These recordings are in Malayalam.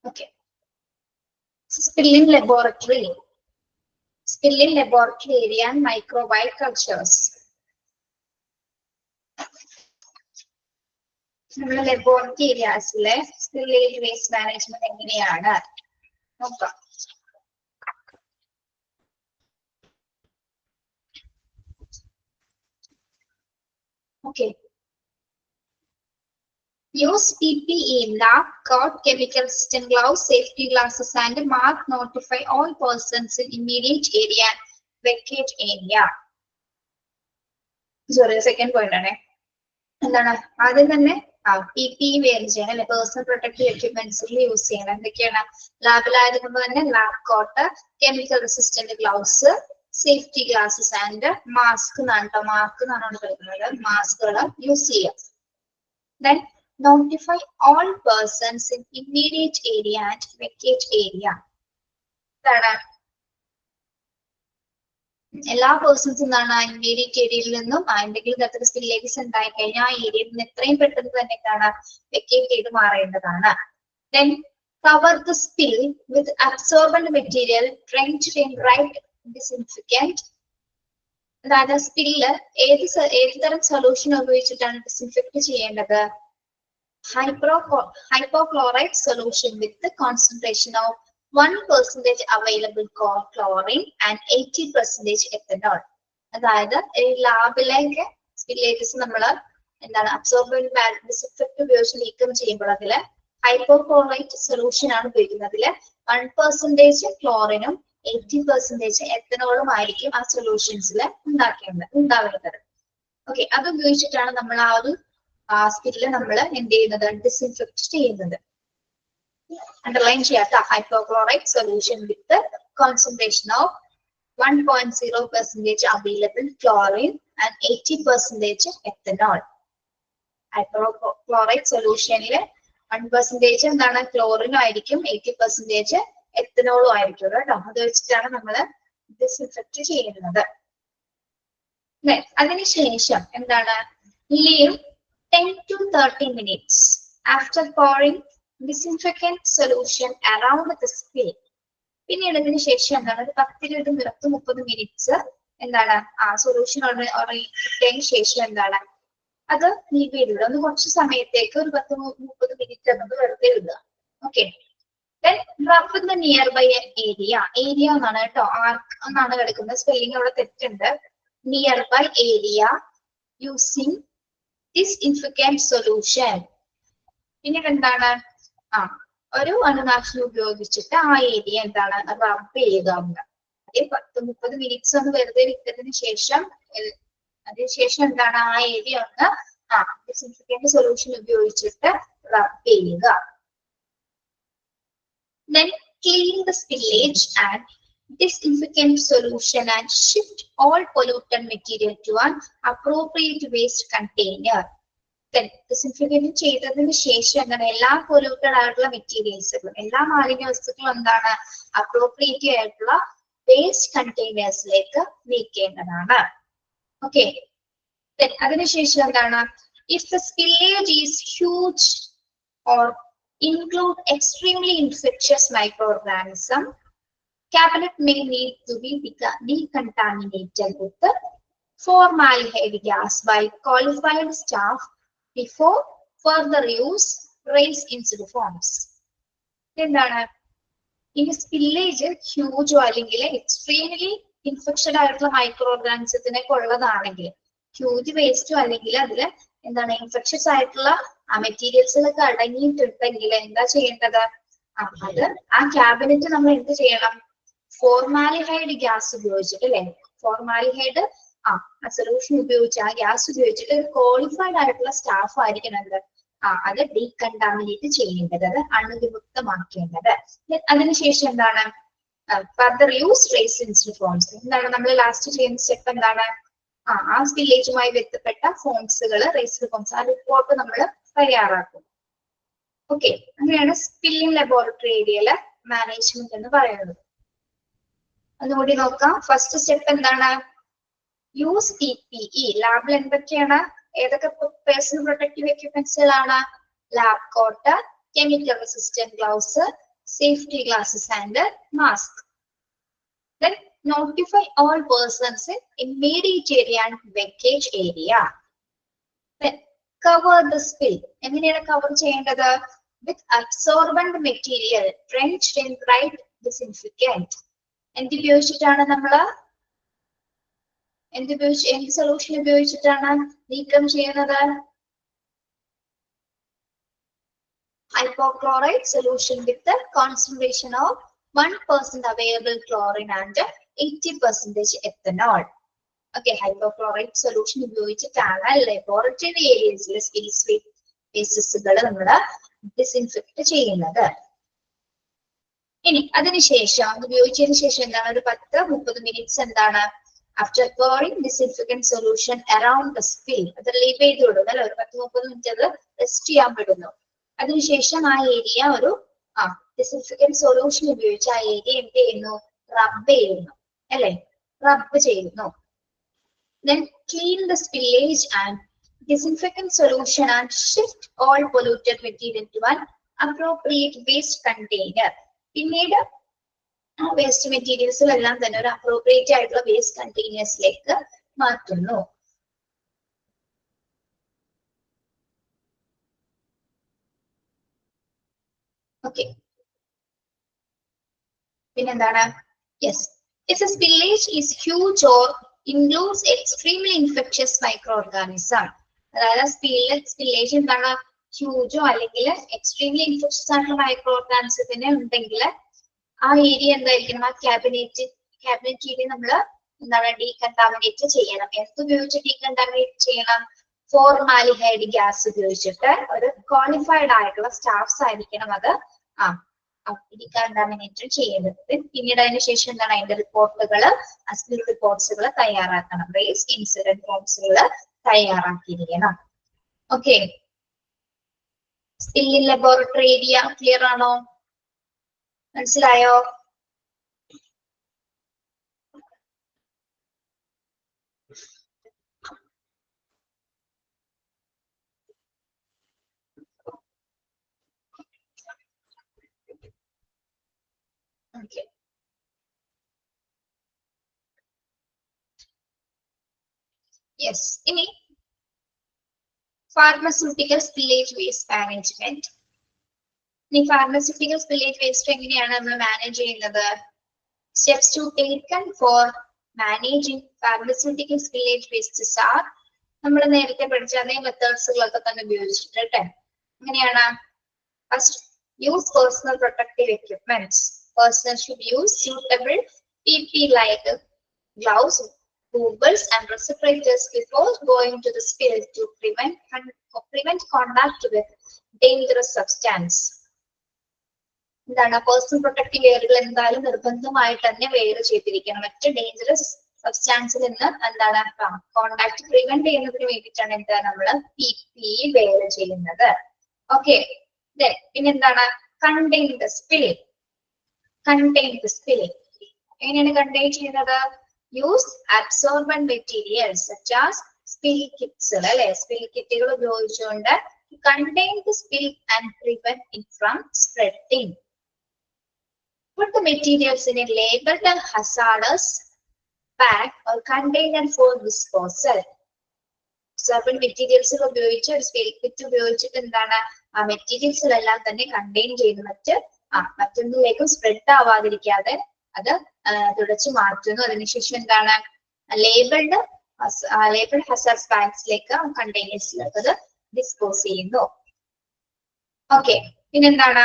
Okay. Spilling laboratory area and microbial cultures. നമ്മുടെ ലബോറട്ടറി ഏരിയാസിലെ സ്പില്ലേജ് വേസ്റ്റ് മാനേജ്മെന്റ് എങ്ങനെയാണ് നോക്കാം. Okay. Use PPE, lab coat, chemical resistant gloves, safety glasses, and mark notify all persons in immediate area, vacate area. Sorry, second point ആണ്. എന്താണ് ആദ്യം തന്നെ PPE വെയർ ചെയ്യണം അല്ലെ, പേഴ്സണൽ പ്രൊട്ടക്റ്റീവ് എക്യുപ്മെന്റ്സ് യൂസ് ചെയ്യണം. എന്തൊക്കെയാണ്? ലാബിലായതുകൊണ്ട് തന്നെ lab coat, chemical resistant gloves, safety glasses and mask എന്നാണ് കേട്ടോ. മാസ്ക് എന്നാണ് പറയുന്നത്. മാസ്കുകൾ യൂസ് ചെയ്യാം. Then notify all persons in immediate area and vacate area. എല്ലാ പേഴ്സൺസും എന്താണ് ഇമ്മീഡിയറ്റ് ഏരിയയിൽ നിന്നും എന്തെങ്കിലും തരത്തിൽ സ്പില്ലേജസ് ഉണ്ടായി കഴിഞ്ഞാൽ ആ ഏരിയയിൽ നിന്ന് എത്രയും പെട്ടെന്ന് തന്നെ എന്താണ് വെക്കേറ്റ് ചെയ്ത് മാറേണ്ടതാണ്. Then cover the spill with absorbent material drenched in right disinfectant. അതായത് സ്പില്ല് ഏത് തരം സൊല്യൂഷൻ ഉപയോഗിച്ചിട്ടാണ് ഡിസിൻഫെക്ട് ചെയ്യേണ്ടത്? Hypochlorite solution with the concentration of 1% available chlorine and 80% ethanol. അതായത് ലാബിലേക്ക് സ്പില്ലേജസ് നമ്മൾ എന്താണ് അബ്സോർബന്റ് ഡിസിൻഫെക്ട് ഉപയോഗിച്ച് നീക്കം ചെയ്യുമ്പോൾ അതില് ഹൈപ്പോക്ലോറൈറ്റ് സൊല്യൂഷൻ ആണ് ഉപയോഗിക്കുന്നത്. അതില് 1% ക്ലോറിനും 80% എത്തനോളും ആയിരിക്കും ആ സൊല്യൂഷൻസിൽ ഉണ്ടാവേണ്ടത്. ഓക്കെ, അത് ഉപയോഗിച്ചിട്ടാണ് നമ്മൾ ആ ഒരു സ്പില്ല് നമ്മൾ എന്ത് ചെയ്യുന്നത്? ഡിസിൻഫെക്ട് ചെയ്യുന്നത്. അണ്ടർലൈൻ ചെയ്യാത്ത hypochlorite solution with concentration of 1.0% available chlorine and 80% ethanol. Hypochlorite സൊല്യൂഷനില് 1% എന്താണ് ക്ലോറിനും ആയിരിക്കും, 80% എത്തനോളും ആയിരിക്കും കേട്ടോ. അത് വെച്ചിട്ടാണ് നമ്മൾ ഡിസിൻഫെക്ട് ചെയ്യുന്നത്. അതിനുശേഷം എന്താണ്? Leave 10 to 30 minutes after pouring disinfectant solution around the spill. പിന്നീട് ഇതിന് ശേഷം എന്താണ്? ഒരു 10-30 മിനിറ്റ്സ് എന്താണ് ആ സൊല്യൂഷൻ ഇട്ടതിന് ശേഷം എന്താണ് അത് ലീവ് ചെയ്തിടുക. ഒന്ന് കുറച്ച് സമയത്തേക്ക് ഒരു 10-30 മിനിറ്റ് എന്നത് വെറുതെ ഇടുക. Okay. Rub the nearby area. Area എന്നാണ് കേട്ടോ, ആർക്ക് എന്നാണ് കിടക്കുന്നത്. സ്പെല്ലിംഗ് അവിടെ തെറ്റുണ്ട്. Nearby area using disinfectant solution. പിന്നീട് എന്താണ് ഒരു അണുനാശിനി ഉപയോഗിച്ചിട്ട് ആ ഏരിയ എന്താണ് റബ്ബ് ചെയ്യുക. 10-30 മിനിറ്റ്സ് ഒന്ന് വെറുതെ വിട്ടതിന് ശേഷം അതിനുശേഷം എന്താണ് ആ ഏരിയ ഒന്ന് ഡിസിൻഫെക്റ്റന്റ് സൊല്യൂഷൻ ഉപയോഗിച്ചിട്ട് റബ്ബ് ചെയ്യുക. Then clean the spillage and disinfectant solution and shift all pollutant material to an appropriate waste container. Then disinfectant ചെയ്തതിന് ശേഷം എന്താണ് എല്ലാ പൊല്യൂട്ടഡ് ആയിട്ടുള്ള മെറ്റീരിയൽസുകളും എല്ലാ മാലിന്യ വസ്തുക്കളും എന്താണ് അപ്രോപ്രിയേറ്റ് ആയിട്ടുള്ള വേസ്റ്റ് കണ്ടെയ്നേഴ്സിലേക്ക് നീക്കേണ്ടതാണ്. ഓക്കെ. അതിനുശേഷം എന്താണ്? If the spillage is huge or include extremely infectious microorganism, cabinet may need to be decontaminated with the formaldehyde gas by qualified staff before further use. Raise insulforms. എന്താണ് ഇനി സ്പില്ലേജ് ഹ്യൂജോ അല്ലെങ്കിൽ എക്സ്ട്രീംലി ഇൻഫെക്ഷൻ ആയിട്ടുള്ള മൈക്രോ ഓർഗാനിസത്തിനൊക്കെ ഉള്ളതാണെങ്കിൽ, ഹ്യൂജ് വേസ്റ്റോ അല്ലെങ്കിൽ അതിൽ എന്താണ് ഇൻഫെക്ഷൻസ് ആയിട്ടുള്ള മെറ്റീരിയൽസിലൊക്കെ അടങ്ങിയിട്ടുണ്ടെങ്കിൽ എന്താ ചെയ്യേണ്ടത്? അത് ആ ക്യാബിനറ്റ് നമ്മൾ എന്ത് ചെയ്യണം? ഫോർമാലിഹൈഡ് ഗ്യാസ് ഉപയോഗിച്ചിട്ട് അല്ലെ, ഫോർമാലിഹൈഡ് സൊല്യൂഷൻ ഉപയോഗിച്ച് ആ ഗ്യാസ് ഉപയോഗിച്ചിട്ട് ഒരു ക്വാളിഫൈഡ് ആയിട്ടുള്ള സ്റ്റാഫ് ആയിരിക്കണം അത് ഡീകണ്ടാമിനേറ്റ് ചെയ്യേണ്ടത്, അത് അണുവിമുക്തമാക്കേണ്ടത്. അതിനുശേഷം എന്താണ്? ഫർദർ യൂസ് റേസ് ഇൻസ്റ്റിഫോംസ്. എന്താണ് നമ്മൾ ലാസ്റ്റ് ചെയ്യുന്ന സ്റ്റെപ്പ്? എന്താണ് ആ സ്പില്ലേജുമായി ബന്ധപ്പെട്ട ഫോംസുകൾ, റേസ് ഫോംസ്, ആ റിപ്പോർട്ട് നമ്മൾ തയ്യാറാക്കും. ഓക്കെ, അങ്ങനെയാണ് സ്പില്ലിംഗ് ലബോറട്ടറി ഏരിയയിലെ മാനേജ്മെന്റ് എന്ന് പറയുന്നത്. അതുകൂടി നോക്കാം. ഫസ്റ്റ് സ്റ്റെപ്പ് എന്താണ്? Use PPE. ലാബിൽ എന്തൊക്കെയാണ്, ഏതൊക്കെ പേഴ്സണൽ പ്രൊട്ടക്റ്റീവ് എക്യുപ്മെന്റ്സുകളാണ്? Lab coat, chemical resistant gloves, safety glasses and mask. Then notify all persons in immediate area and wreckage area. Then cover the spill. എങ്ങനെയാണ് cover ചെയ്യേണ്ടത്? With absorbent material drenched in bright disinfectant. എന്ത് ഉപയോഗിച്ചിട്ടാണ് നമ്മള് എന്ത് സൊല്യൂഷൻ ഉപയോഗിച്ചിട്ടാണ് നീക്കം ചെയ്യുന്നത്? Hypochlorite solution with the concentration of 1% available chlorine and 80% ethanol. Okay, hypochlorite solution ഉപയോഗിച്ചിട്ടാണ് laboratory areas സ്പേസസുകൾ നമ്മൾ ഡിസിൻഫെക്ട് ചെയ്യുന്നത്. ഇനി അതിനുശേഷം ഉപയോഗിച്ചതിന് ശേഷം എന്താണ് ഒരു 10-30 മിനിറ്റ്സ് എന്താണ് after pouring disinfectant solution around the spill അത് ലീവ് ചെയ്ത് വിടുന്നു അല്ലെ, ഒരു 10-30 മിനിറ്റ് അത് റെസ്റ്റ് ചെയ്യാൻ വിടുന്നു. അതിനുശേഷം ആ ഏരിയ ഒരു ഡിസിൻഫെക്റ്റന്റ് സൊല്യൂഷൻ ഉപയോഗിച്ച് ആ ഏരിയ എന്ത് ചെയ്യുന്നു? റബ്ബ് ചെയ്യുന്നു അല്ലെ, റബ്ബ് ചെയ്യുന്നു. Then clean the spillage and disinfectant solution and shift all polluted material to an appropriate waste container. പിന്നീട് ആ വേസ്റ്റ് മെറ്റീരിയൽസുകളെല്ലാം തന്നെ ഒരു അപ്രോപ്രിയേറ്റ് ആയിട്ടുള്ള വേസ്റ്റ് കണ്ടെയ്നേഴ്സിലേക്ക് മാറ്റുന്നു. ഓക്കെ, പിന്നെന്താണ്? Yes, if a spillage is huge or includes extremely infectious microorganism, അതായത് സ്പില്ലേജ് എന്താണ് ഹ്യൂജോ അല്ലെങ്കിൽ എക്സ്ട്രീംലി ഇൻഫെക്ഷ്യസ് ആയിട്ടുള്ള മൈക്രോ ഓർഗാനിസത്തിന് ഉണ്ടെങ്കിൽ ആ ഏരിയ എന്തായിരിക്കണം? ആ ക്യാബിനറ്റ് ഏരിയ നമ്മൾ എന്താണ് ഡീകണ്ടാമിനേറ്റ് ചെയ്യണം. എന്തുപയോഗിച്ച് ഡീകണ്ടാമിനേറ്റ് ചെയ്യണം? ഫോർമാലിഹൈഡ് ഗ്യാസ് ഉപയോഗിച്ചിട്ട് ഒരു ക്വാളിഫൈഡ് ആയിട്ടുള്ള സ്റ്റാഫ്സ് ആയിരിക്കണം അത് ഡീകണ്ടാമിനേറ്റ് ചെയ്യുന്നത്. പിന്നീട് അതിനുശേഷം എന്താണ് അതിന്റെ റിപ്പോർട്ടുകൾ, സ്പിൽ റിപ്പോർട്ട്സുകൾ തയ്യാറാക്കണം, വേസ്റ്റ് ഇൻസിഡന്റ് ഫോംസുകൾ തയ്യാറാക്കിയിരിക്കണം. Okay, spill laboratory area clear ആണോ? മനസ്സിലായോ? Okay. Yes, ini pharmaceutical spillage waste management. Ni pharmaceutical spillage waste എങ്ങനെയാണ് നമ്മൾ മാനേജ് ചെയ്യുന്നത്? Steps to taken for managing pharmaceutical spillage wastes are നമ്മൾ നേരത്തെ പഠിച്ച അതേ മെത്തേഡ്സുകളൊക്കെ തന്നെ ഉപയോഗിച്ചിട്ട് എങ്ങനെയാണ്? First, use personal protective equipments. Person should use suitable PP like gloves, goggles and respirators before going to the spill to prevent contact with dangerous substance. എന്താണ് പേഴ്സണൽ പ്രൊട്ടക്റ്റീവ് വെയറുകൾ എന്തായാലും നിർബന്ധമായിട്ട് തന്നെ വെയർ ചെയ്തിരിക്കണം. മറ്റ് ഡേഞ്ചറസ് സബ്സ്റ്റാൻസിൽ നിന്ന് എന്താണ് കോണ്ടാക്ട് പ്രിവെന്റ് ചെയ്യുന്നതിന് വേണ്ടിയിട്ടാണ് എന്താണ് നമ്മൾ PPE വെയർ ചെയ്യുന്നത്. ഓക്കെ, പിന്നെന്താണ്? Contain the spill. Contain the spill. എങ്ങനെയാണ് കണ്ടെയ്ൻ ചെയ്യുന്നത്? Use absorbent materials such as spill kits അല്ലെ, സ്പിൽ കിറ്റുകൾ ഉപയോഗിച്ചുകൊണ്ട് contain the spill and prevent it from spreading. Put the materials in a labeled hazardous bag or container for disposal. Absorbent materials ഉപയോഗിച്ച് ഒരു സ്പിൽ കിറ്റ് ഉപയോഗിച്ചിട്ട് എന്താണ് ആ മെറ്റീരിയൽസിലെല്ലാം തന്നെ കണ്ടെയ്ൻ ചെയ്ത് മറ്റൊന്നിലേക്കും സ്പ്രെഡ് ആവാതിരിക്കാതെ അത് തുടച്ചു മാറ്റുന്നു. അതിനുശേഷം എന്താണ് ലേബിൾഡ് ഹസാർഡ്സ് ബാഗ്സിലേക്ക് കണ്ടെയ്നേഴ്സിലേക്ക് അത് ഡിസ്പോസ് ചെയ്യുന്നു. ഓക്കെ, പിന്നെന്താണ്?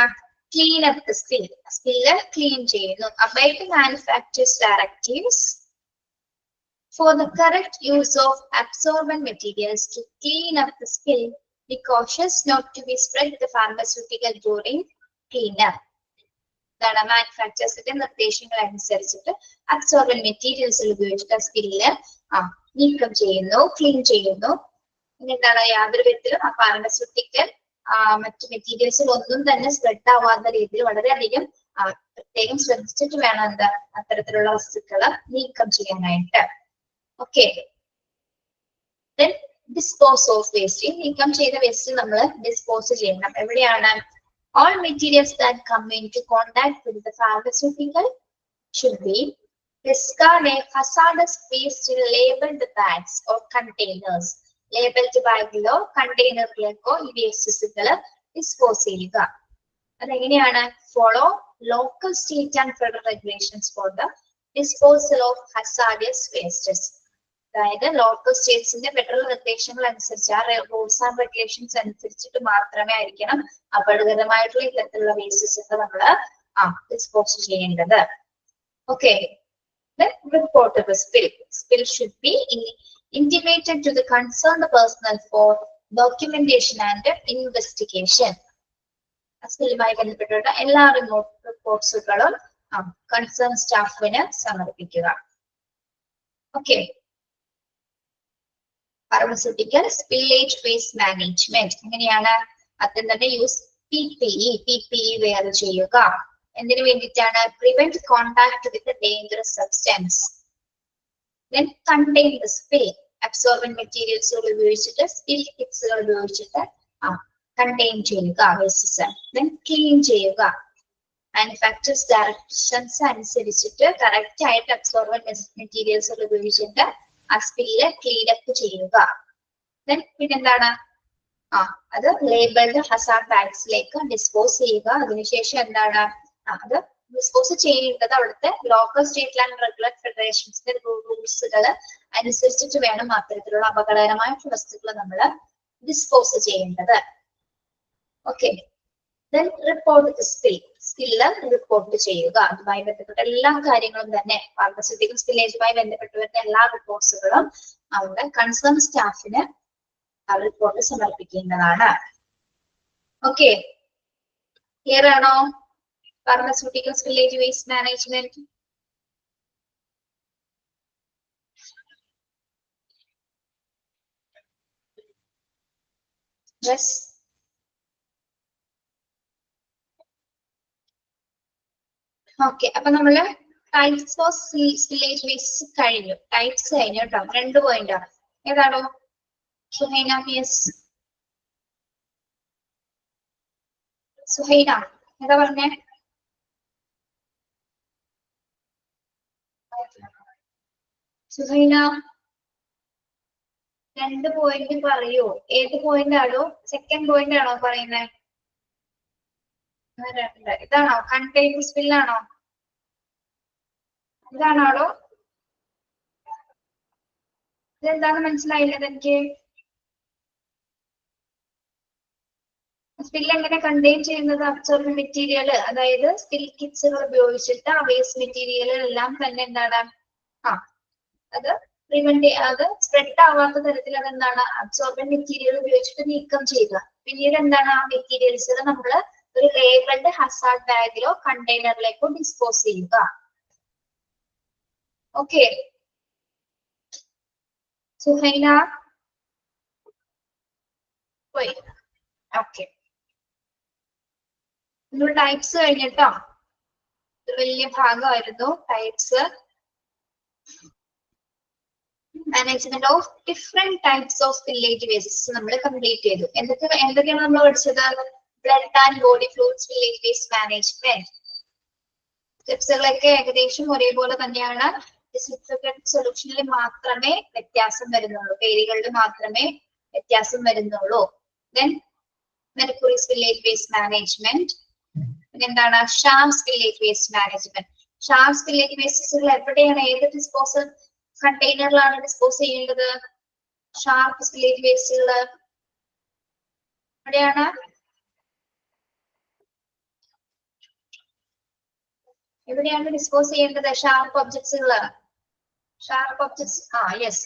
Clean up the spill. Spill clean ചെയ്യുന്നു. Obey the manufacturer's directives for the correct use of absorbent materials to clean up the spill. Be cautious not to be spread the pharmaceutical during cleanup. മാനുഫാക്ചേഴ്സിന്റെ നിർദ്ദേശങ്ങൾ അനുസരിച്ചിട്ട് അബ്സോർബന്റ് മെറ്റീരിയൽസ് ഉപയോഗിച്ചിട്ട് സ്പില്ല് നീക്കം ചെയ്യുന്നു, ക്ലീൻ ചെയ്യുന്നു. പിന്നെന്താണ്? യാതൊരു വിധത്തിലും ആ ഫാർമസ്യൂട്ടിക്കൽ മറ്റു മെറ്റീരിയൽസിൽ ഒന്നും തന്നെ സ്പ്രെഡ് ആവാത്ത രീതിയിൽ വളരെയധികം പ്രത്യേകം ശ്രദ്ധിച്ചിട്ട് വേണം എന്താ അത്തരത്തിലുള്ള വസ്തുക്കള് നീക്കം ചെയ്യാനായിട്ട്. Okay, dispose of waste. നീക്കം ചെയ്ത വേസ്റ്റ് നമ്മൾ ഡിസ്പോസ് ചെയ്യണം. എവിടെയാണ്? All materials that come into contact with the pharmaceutical should be discarded hazardous waste in labeled bags or containers. Labeled ബാഗിലോ കണ്ടെയ്നറിലേക്കോ ഈ വേസ്റ്റ്സുകൾ ഡിസ്പോസ് ചെയ്യുക. അതെങ്ങനെയാണ്? Follow local state and federal regulations for the disposal of hazardous wastes. അതായത് ലോക്കൽ സ്റ്റേറ്റ്സിന്റെ ഫെഡറൽ നിർദ്ദേശങ്ങൾ അനുസരിച്ച് ആ റൂൾസ് ആൻഡ് റെഗുലേഷൻസ് അനുസരിച്ചിട്ട് മാത്രമേ ആയിരിക്കണം അപകടകരമായിട്ടുള്ള ഇത്തരത്തിലുള്ള വേസ്റ്റസ് ഒക്കെ നമ്മൾ ഡിസ്പോസ് ചെയ്യേണ്ടത്. Okay. Then report of a spill. Spill should be intimated to the concerned personnel for documentation and investigation. സ്പില്ലുമായി ബന്ധപ്പെട്ടുള്ള എല്ലാ റിപ്പോർട്ട്സുകളും കൺസേൺ സ്റ്റാഫിന് സമർപ്പിക്കുക. Okay. Pharmaceutical spillage waste management എങ്ങനെയാണ്? അതിൽ തന്നെ യൂസ് PPE വെയർ ചെയ്യുക. എന്തിനു വേണ്ടിയിട്ടാണ്? Prevent contact with dangerous substance. Then contain the spill. Absorbent മെറ്റീരിയൽസുകൾ ഉപയോഗിച്ചിട്ട് സ്പിൽ കിറ്റ്സുകൾ ഉപയോഗിച്ചിട്ട് കണ്ടെയ്ൻ ചെയ്യുക വേസ്റ്റസ്. Then ക്ലീൻ ചെയ്യുക. മാനുഫാക്ചേഴ്സ് ഡയറക്ഷൻസ് അനുസരിച്ചിട്ട് കറക്റ്റ് ആയിട്ട് അബ്സോർബന്റ് മെറ്റീരിയൽസുകൾ ഉപയോഗിച്ചിട്ട് ആ സ്പില്ല് ക്ലീൻ അപ്പ് ചെയ്യുക. Then പിന്നെന്താണ്? അത് ലേബിൾഡ് ഹസാർഡ് ബാഗ്സിലേക്ക് ഡിസ്പോസ് ചെയ്യുക. അതിനുശേഷം എന്താണ്? അത് ഡിസ്പോസ് ചെയ്യേണ്ടത് അവിടുത്തെ ലോക്കൽ സ്റ്റേറ്റ് ആൻഡ് റെഗുലർ ഫെഡറേഷൻസിന്റെ റൂൾസുകൾ അനുസരിച്ചിട്ട് വേണം അത്തരത്തിലുള്ള അപകടകരമായിട്ടുള്ള വസ്തുക്കൾ നമ്മൾ ഡിസ്പോസ് ചെയ്യേണ്ടത്. Okay. Then report the spill. Spill report ചെയ്യുക. അതുമായി ബന്ധപ്പെട്ട എല്ലാ കാര്യങ്ങളും തന്നെ ഫാർമസ്യൂട്ടിക്കൽ സ്പില്ലേജുമായി ബന്ധപ്പെട്ട് വരുന്ന എല്ലാ റിപ്പോർട്ട്സുകളും അവിടെ കൺസേൺ സ്റ്റാഫിന് റിപ്പോർട്ട് സമർപ്പിക്കേണ്ടതാണ്. ഓക്കെ. ക്ലിയർ ആണോ? Pharmaceutical spillage waste management. Yes. Okay. അപ്പൊ നമ്മള് ടൈപ്സ് ഓഫ് സ്പില്ലേജ് വേസ്റ്റ് കഴിഞ്ഞു. ടൈപ്സ് കഴിഞ്ഞു കേട്ടോ. 2 പോയിന്റ് ആണ്. ഏതാണോ? സുഹൈന. യെസ് സുഹൈന ഏതാ പറഞ്ഞേ? സുഹൈന 2 പോയിന്റ് പറയൂ. ഏത് പോയിന്റ് ആണോ? സെക്കൻഡ് പോയിന്റ് ആണോ പറയുന്നത്? ഇതാണോ? കണ്ടെയ്ൻ സ്പില്ലാണോ? ഇതാണോ? ഇതെന്താന്ന് മനസ്സിലായില്ലത് എനിക്ക്. സ്പിൽ എങ്ങനെ കണ്ടെയ്ൻ ചെയ്യുന്നത്? അബ്സോർബ് മെറ്റീരിയൽ, അതായത് സ്പിൽ കിറ്റ്സുകൾ ഉപയോഗിച്ചിട്ട് ആ വേസ്റ്റ് മെറ്റീരിയൽ എല്ലാം തന്നെ എന്താണ് അത് പ്രിവെന്റ് അത് സ്പ്രെഡ് ആവാത്ത തരത്തിൽ അതെന്താണ് അബ്സോർബൻ മെറ്റീരിയൽ ഉപയോഗിച്ചിട്ട് നീക്കം ചെയ്യുക. പിന്നീട് എന്താണ് ആ മെറ്റീരിയൽസ് നമ്മൾ ഒരു ലേബിൾഡ് ഹസാർഡ് ബാഗിലോ കണ്ടെയ്നറിലേക്കോ ഡിസ്പോസ് ചെയ്യുക. ഓക്കെ. സുഹൈന പോയി. ഓക്കെ. ടൈപ്സ് കഴിഞ്ഞിട്ടോ. ഇത് വലിയ ഭാഗമായിരുന്നു types. Management of different types of spillage wastes നമ്മൾ കംപ്ലീറ്റ് ചെയ്തു. എന്തൊക്കെയാണ് നമ്മൾ പഠിച്ചത്? Blood and body fluids spillage waste management. സ്റ്റെപ്സുകളൊക്കെ ഏകദേശം ഒരേപോലെ തന്നെയാണ്. ഡിസിൻഫെക്ടന്റ് സൊല്യൂഷനിൽ മാത്രമേ വ്യത്യാസം വരുന്നുള്ളൂ. പേരുകളിൽ മാത്രമേ വ്യത്യാസം വരുന്നുള്ളൂ. Then mercury spillage waste management. പിന്നെന്താണ്? Sharp spillage waste management. Sharp spillage വേസ്റ്റസുകൾ എവിടെയാണ്, ഏത് ഡിസ്പോസൽ കണ്ടെയ്നറിലാണ് ഡിസ്പോസ് ചെയ്യേണ്ടത്? ഷാർപ്പ് സ്പില്ലേജ് വേസ്റ്റുകൾ എവിടെയാണ്? എവിടെയാണ് ഡിസ്പോസ് ചെയ്യേണ്ടത്? ഷാർപ്പ് ഒബ്ജക്ട്സുകൾ. Sharp objects yes,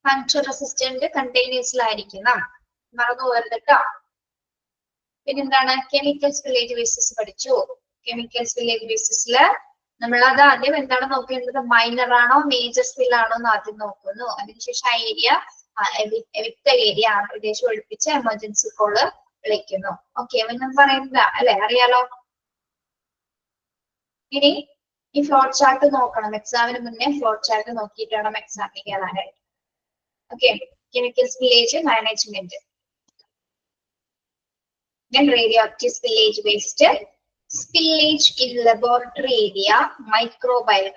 puncture resistant കണ്ടെയ്നേഴ്സിലായിരിക്കണം. മറന്നു പോകരുത് കേട്ടോ. പിന്നെന്താണ്? കെമിക്കൽ സ്പില്ലേജ് വേസ്റ്റസ് പഠിച്ചു. കെമിക്കൽ സ്പില്ലേജ് വേസ്റ്റസില് നമ്മൾ അത് ആദ്യം എന്താണ് നോക്കേണ്ടത്? മൈനർ ആണോ മേജർ സ്പിൽ ആണോ എന്ന് ആദ്യം നോക്കുന്നു. അതിനുശേഷം ആ ഏരിയ എവിക്റ്റഡ് ഏരിയ ആ പ്രദേശം ഒഴിപ്പിച്ച് എമർജൻസി കോള് വിളിക്കുന്നു. ഓക്കെ, അവൻ പറയുന്നത് അല്ലെ, അറിയാലോ. ഇനി ഈ ഫ്ലോ ചാർട്ട് നോക്കണം. എക്സാമിന് മുന്നേ ഫ്ലോ ചാർട്ട് നോക്കിയിട്ട് വേണം എക്സാമിന് കയറാനായിട്ട്. Okay, chemical spillage management. Then radioactive spillage waste, spillage in laboratory area, microbial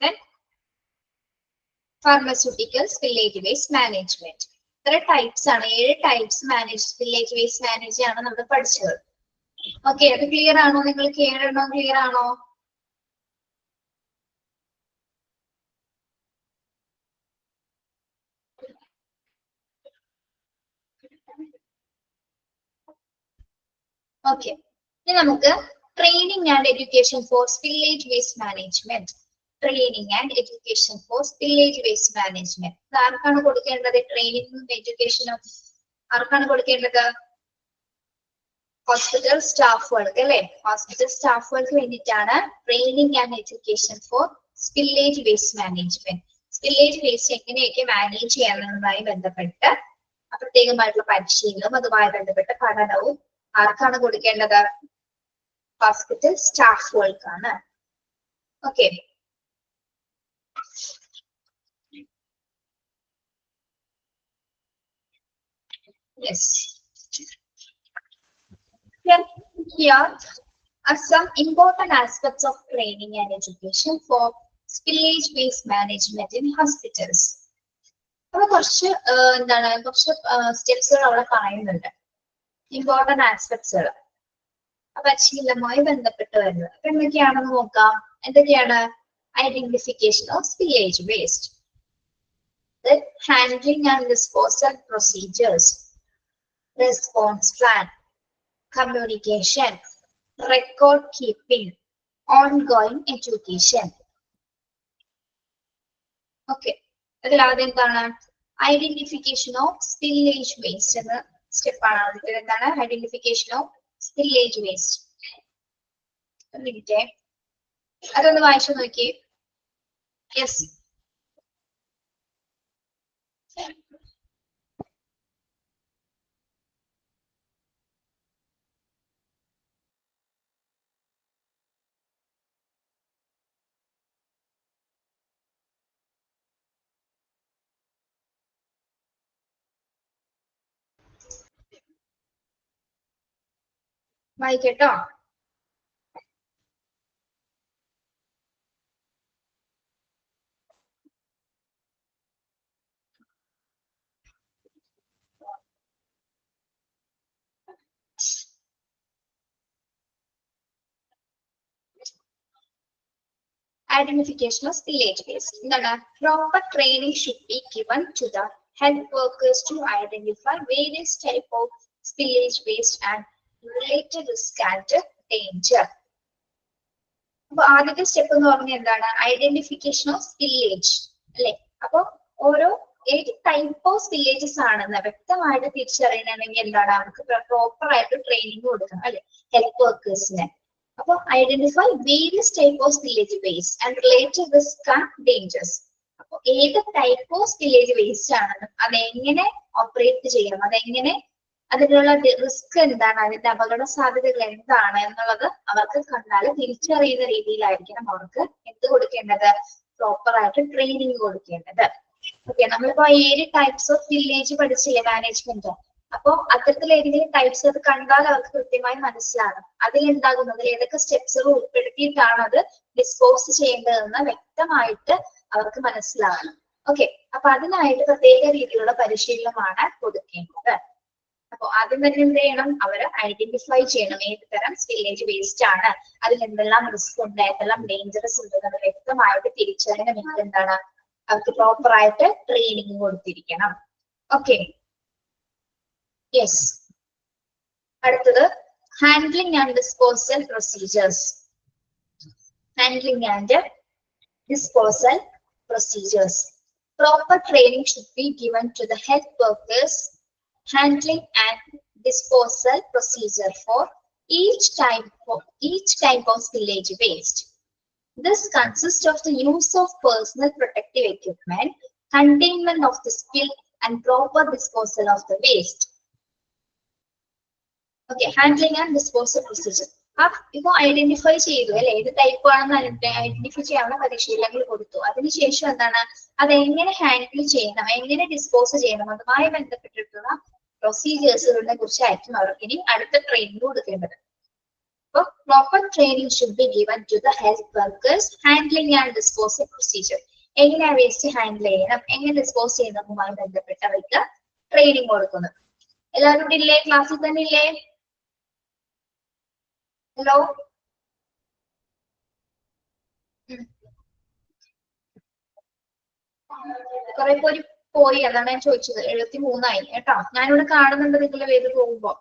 Then pharmaceutical spillage waste management. There are types, 7 types managed spillage waste management. Okay, അത് clear ആണോ? നിങ്ങൾ clear ആണോ? Okay. ഇനി നമുക്ക് training and education for spillage waste management. Training and education for spillage waste management. ആർക്കാണ് കൊടുക്കേണ്ടത്? ട്രെയിനിങ്ങും എഡ്യൂക്കേഷനും ആർക്കാണ് കൊടുക്കേണ്ടത്? ഹോസ്പിറ്റൽ സ്റ്റാഫുകൾക്ക് അല്ലെ? ഹോസ്പിറ്റൽ സ്റ്റാഫുകൾക്ക് വേണ്ടിയിട്ടാണ് training and education for spillage waste management. Spillage waste എങ്ങനെയൊക്കെ മാനേജ് ചെയ്യാനുള്ളതുമായി ബന്ധപ്പെട്ട് പ്രത്യേകമായിട്ടുള്ള പരിശീലനവും അതുമായി ബന്ധപ്പെട്ട പഠനവും ആർക്കാണ് കൊടുക്കേണ്ടത്? ഹോസ്പിറ്റൽ സ്റ്റാഫുകൾക്കാണ്. Okay. Yes. Here are some important aspects of training and education for spillage waste management in hospitals. അപ്പോൾ കുറച്ച് സ്റ്റെപ്സുകൾ അവിടെ പറയുന്നുണ്ട്, ഇമ്പോർട്ടന്റ് ആസ്പെക്ട്സുകൾ. പരിശീലനവുമായി ബന്ധപ്പെട്ട് വരുന്നത് അപ്പൊ എന്തൊക്കെയാണെന്ന് നോക്കാം. എന്തൊക്കെയാണ്? Identification of spillage waste, handling and disposal procedures, response plan, communication, record keeping, ongoing education. Okay. അതിൽ ആദ്യം എന്താണ്? ഐഡന്റിഫിക്കേഷൻ ഓഫ് സ്പില്ലേജ് വേസ്റ്റ് എന്ന സ്റ്റെപ്പ് ആണ്. എന്താണ് ഐഡന്റിഫിക്കേഷൻ ഓഫ് സ്പില്ലേജ് വേസ്റ്റ്? അതൊന്ന് വായിച്ചു നോക്കി. Yes. വായിക്കട്ടോ. Identification of spillage waste. Proper training should be given to the health workers to identify various types of spillage waste and related risk and danger. അപ്പൊ ആദ്യത്തെ സ്റ്റെപ്പ് എന്ന് പറഞ്ഞാൽ എന്താണ്? ഐഡന്റിഫിക്കേഷൻ ഓഫ് സ്പില്ലേജ് അല്ലെ? അപ്പൊ ഓരോ ഏത് ടൈപ്പ് ഓഫ് സ്പില്ലേജസ് ആണെന്ന് വ്യക്തമായിട്ട് തിരിച്ചറിയണമെങ്കിൽ എന്താണ്? അവർക്ക് പ്രോപ്പർ ആയിട്ട് ട്രെയിനിങ് കൊടുക്കണം അല്ലെ ഹെൽത്ത് വർക്കേഴ്സിന്. അപ്പൊ identify various type of spillage waste and related risk and dangers. അപ്പൊ ഏത് ടൈപ്പ് ഓഫ് സ്പില്ലേജ് വേസ്റ്റ് ആണെന്നും അതെങ്ങനെ ഓപ്പറേറ്റ് ചെയ്യണം, അതെങ്ങനെ അതിനുള്ള റിസ്ക് എന്താണ്, അതിന്റെ അപകട സാധ്യതകൾ എന്താണ് എന്നുള്ളത് അവർക്ക് കണ്ടാൽ തിരിച്ചറിയുന്ന രീതിയിലായിരിക്കണം അവർക്ക് എന്ത് കൊടുക്കേണ്ടത്? പ്രോപ്പർ ആയിട്ട് ട്രെയിനിങ് കൊടുക്കേണ്ടത്. ഓക്കെ. നമ്മളിപ്പോ 7 ടൈപ്സ് ഓഫ് വില്ലേജ് പഠിച്ചില്ലേ മാനേജ്മെന്റ്? അപ്പോ അത്തരത്തിൽ ഏതെങ്കിലും ടൈപ്സ് അത് കണ്ടാൽ അവർക്ക് കൃത്യമായി മനസ്സിലാകും അതിലെന്താകുന്നത് ഏതൊക്കെ സ്റ്റെപ്സുകൾ ഉൾപ്പെടുത്തിയിട്ടാണ് അത് ഡിസ്പോസ് ചെയ്യേണ്ടതെന്ന് വ്യക്തമായിട്ട് അവർക്ക് മനസ്സിലാകണം. ഓക്കെ. അപ്പൊ അതിനായിട്ട് പ്രത്യേക രീതിയിലുള്ള പരിശീലനമാണ് കൊടുക്കേണ്ടത്. അപ്പൊ ആദ്യം തന്നെ എന്ത് ചെയ്യണം? അവര് ഐഡന്റിഫൈ ചെയ്യണം ഏത് തരം സ്പില്ലേജ് വേസ്റ്റ് ആണ്, അതിൽ എന്തെല്ലാം റിസ്ക് ഉണ്ട്, എന്തെല്ലാം ഡേഞ്ചറസ് ഉണ്ട് എന്ന് വ്യക്തമായിട്ട് തിരിച്ചറിയണമെങ്കിൽ എന്താണ്? അവർക്ക് പ്രോപ്പർ ആയിട്ട് ട്രെയിനിങ് കൊടുത്തിരിക്കണം. ഓക്കെ. യെസ്. അടുത്തത് handling and disposal procedures. Handling and disposal procedures. Proper training should be given to the health workers handling and disposal procedure for each type of spillage waste. This consists of the use of personal protective equipment, containment of the spill, and proper disposal of the waste. Okay, handling and disposal procedure. ഇപ്പൊ ഐഡന്റിഫൈ ചെയ്തു അല്ലെ ഏത് ടൈപ്പ് ആണെന്ന് ഐഡന്റിഫൈ ചെയ്യാനുള്ള പരിശീലനങ്ങൾ കൊടുത്തു. അതിനുശേഷം എന്താണ് അതെങ്ങനെ ഹാൻഡിൽ ചെയ്യണം, എങ്ങനെ ഡിസ്പോസ് ചെയ്യണം, അതുമായി ബന്ധപ്പെട്ടിട്ടുള്ള പ്രൊസീജിയേഴ്സുകളെ കുറിച്ചായിരിക്കും അവർക്ക് ഇനി അടുത്ത ട്രെയിനിങ് കൊടുക്കേണ്ടത്. അപ്പൊ proper training should be given to the health workers handling and disposal procedure. എങ്ങനെ വേസ്റ്റ് ഹാൻഡിൽ ചെയ്യണം, എങ്ങനെ ഡിസ്പോസ് ചെയ്യുന്നതുമായി ബന്ധപ്പെട്ട് അവർക്ക് ട്രെയിനിങ് കൊടുക്കുന്നത്. എല്ലാവരും ഇവിടെ ഇല്ലേ? ക്ലാസ്സിൽ തന്നെ ഇല്ലേ? ഹലോ, കുറെ പേര് പോയി, അതാണ് ഞാൻ ചോദിച്ചത്. 73 കേട്ടോ. ഞാനിവിടെ കാണുന്നുണ്ട് നിങ്ങളുടെ പേര് പോകുമ്പോ.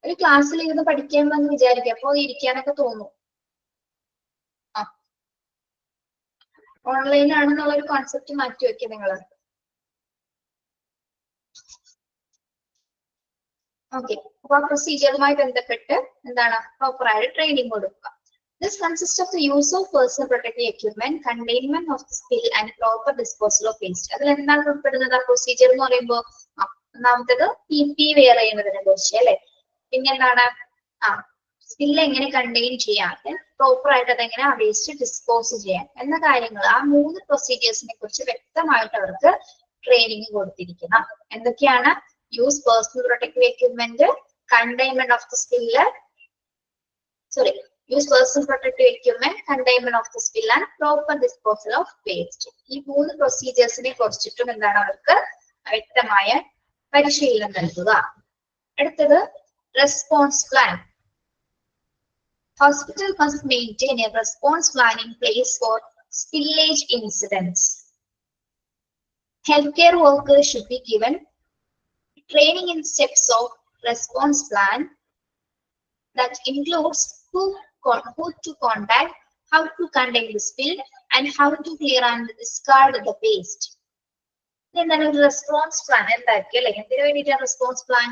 ഒരു ക്ലാസ്സിൽ ഇരുന്ന് പഠിക്കാമെന്ന് വിചാരിക്കുക, അപ്പൊ ഇരിക്കാനൊക്കെ തോന്നും. ഓൺലൈൻ ആണെന്നുള്ള ഒരു കോൺസെപ്റ്റ് മാറ്റി വെക്കുക നിങ്ങൾ. ഓക്കെ, അപ്പൊ ആ പ്രൊസീജിയറുമായി ബന്ധപ്പെട്ട് എന്താണ് പ്രോപ്പർ ആയിട്ട് ട്രെയിനിങ് കൊടുക്കുക. This consists of the use of personal protective equipment, containment of the spill and proper disposal of waste. അതിൽ എന്താണ് ഉൾപ്പെടുന്നത് ആ പ്രൊസീജിയർ എന്ന് പറയുമ്പോൾ? ഒന്നാമത്തേത് PPE വെയർ ചെയ്യുന്നതിനെ കുറിച്ച് അല്ലെ. പിന്നെ എന്താണ് സ്പില്ല് എങ്ങനെ കണ്ടെയ്ൻ ചെയ്യാതെ പ്രോപ്പർ ആയിട്ട് അതെങ്ങനെ ആ വേസ്റ്റ് ഡിസ്പോസ് ചെയ്യാൻ എന്ന കാര്യങ്ങൾ, ആ 3 പ്രൊസീജിയേഴ്സിനെ കുറിച്ച് വ്യക്തമായിട്ട് അവർക്ക് ട്രെയിനിങ് കൊടുത്തിരിക്കണം. എന്തൊക്കെയാണ്? Use personal protective equipment, containment of the spill, use personal protective equipment, containment of the spill and proper disposal of waste. ഈ 3 പ്രൊസീജിയേഴ്സിനെ കുറിച്ചിട്ടും എന്താണ് അവർക്ക് വ്യക്തമായ പരിശീലനം നൽകുക. അടുത്തത് response plan. Hospital must maintain a response plan in place for spillage incidents. Healthcare workers should be given training in steps of response plan that includes who to contact, how to contain the spill, and how to clear and discard the waste. എന്താണ് ഒരു റെസ്പോൺസ് പ്ലാൻ? എന്തായിരിക്കും അല്ലെ? എന്തിനു വേണ്ടിയിട്ടാണ് റെസ്പോൺസ് പ്ലാൻ?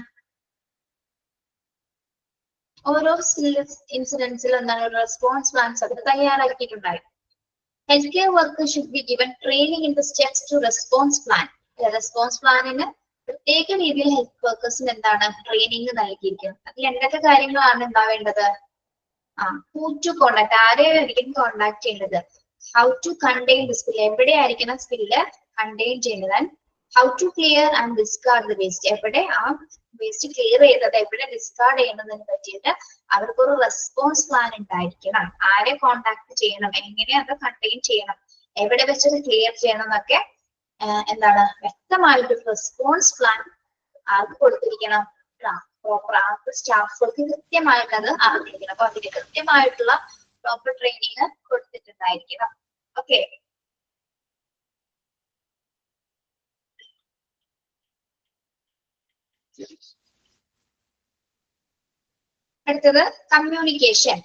ഓരോ സ്പിൽ ഇൻസിഡൻസിലും എന്താണ് ഒരു റെസ്പോൺസ് പ്ലാൻസ് അവർ തയ്യാറാക്കിയിട്ടുണ്ടായി. Health care worker should be given training in the steps to response plan. Response പ്ലാനിന് പ്രത്യേക രീതിയിൽ ഹെൽത്ത് വർക്കേഴ്സിന് എന്താണ് ട്രെയിനിങ് നൽകിയിരിക്കുന്നത്. അതിൽ എന്തൊക്കെ കാര്യങ്ങളാണ് ഉണ്ടാവേണ്ടത്? who to contact, ആരെയായിരിക്കും കോണ്ടാക്ട് ചെയ്യേണ്ടത്, how to contain the spill, എവിടെയായിരിക്കണം സ്പില്ല് കണ്ടെയ്ൻ ചെയ്യുന്നത്, how to clear and discard the waste, എവിടെ ആ വേസ്റ്റ് ക്ലിയർ ചെയ്തത് എവിടെ ഡിസ്കാർഡ് ചെയ്യുന്നതിനെ പറ്റിയിട്ട് അവർക്കൊരു റെസ്പോൺസ് പ്ലാൻ ഉണ്ടായിരിക്കണം. ആരെ കോണ്ടാക്ട് ചെയ്യണം, എങ്ങനെ അത് കണ്ടെയ്ൻ ചെയ്യണം, എവിടെ വെച്ചത് ക്ലിയർ ചെയ്യണം എന്നൊക്കെ എന്താണ് വ്യക്തമായിട്ട് റെസ്പോൺസ് പ്ലാൻ ആർക്ക് കൊടുത്തിരിക്കണം? പ്രോപ്പർ സ്റ്റാഫുകൾക്ക് കൃത്യമായിട്ട് അത് അറിഞ്ഞിരിക്കണം. അപ്പൊ അതിന് കൃത്യമായിട്ടുള്ള പ്രോപ്പർ ട്രെയിനിങ് കൊടുത്തിട്ടുണ്ടായിരിക്കണം. ഓക്കെ, അടുത്തത് communication.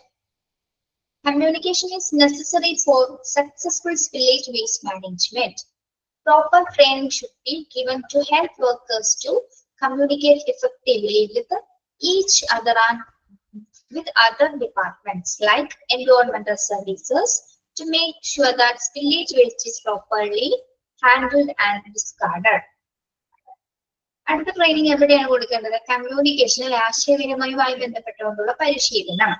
Communication is necessary for successful spillage waste management. Proper training should be given to help workers to communicate effectively with each other and with other departments like environmental services to make sure that spillage waste is properly handled and discarded. അടുത്ത ട്രെയിനിങ് എവിടെയാണ് കൊടുക്കേണ്ടത്? കമ്മ്യൂണിക്കേഷനിൽ ആശയവിനിമയവുമായി ബന്ധപ്പെട്ടുകൊണ്ടുള്ള പരിശീലനം.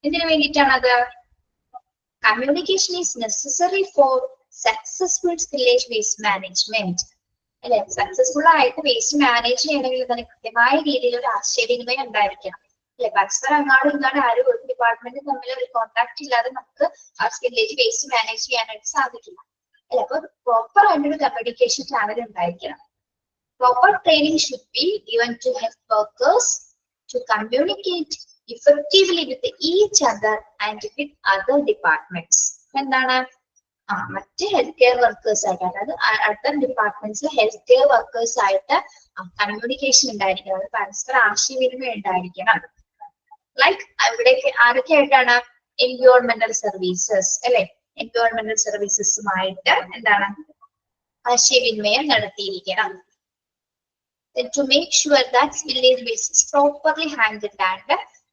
എന്തിനു വേണ്ടിയിട്ടാണത്? Communication is necessary for successful spillage waste management. അല്ലെ, സക്സസ്ഫുൾ ആയിട്ട് വേസ്റ്റ് മാനേജ് ചെയ്യണമെങ്കിൽ തന്നെ കൃത്യമായ രീതിയിൽ ഒരു ആശയവിനിമയം ഉണ്ടായിരിക്കണം. അല്ലെ, പരസ്പരം അങ്ങാടും ഇങ്ങാടും ആരും ഒരു ഡിപ്പാർട്ട്മെന്റ് തമ്മിൽ ഒരു കോൺടാക്ട് ഇല്ലാതെ നമുക്ക് ആ സ്പില്ലേജ് വേസ്റ്റ് മാനേജ് ചെയ്യാനായിട്ട് സാധിക്കില്ല. അല്ലെ, അപ്പൊ പ്രോപ്പർ ആയിട്ടൊരു കമ്മ്യൂണിക്കേഷൻ ചാനൽ ഉണ്ടായിരിക്കണം. Proper training should be given to health workers to communicate effectively with each other and with other departments. എന്താണ് മറ്റ് ഹെൽത്ത് കെയർ വർക്കേഴ്സ് ആയിട്ട്, അതായത് അതർ ഡിപ്പാർട്ട്മെന്റ്സിൽ ഹെൽത്ത് കെയർ വർക്കേഴ്സ് ആയിട്ട് കമ്മ്യൂണിക്കേഷൻ ഉണ്ടായിരിക്കണം, അത് പരസ്പര ആശയവിനിമയം ഉണ്ടായിരിക്കണം. ലൈക്ക് ഇവിടെ ആരൊക്കെ ആയിട്ടാണ്? എൻവയോൺമെന്റൽ സർവീസസ്, അല്ലെ, എൻവയോൺമെന്റൽ സർവീസസുമായിട്ട് എന്താണ് ആശയവിനിമയം നടത്തിയിരിക്കണം. To make sure that spillage waste is properly handled and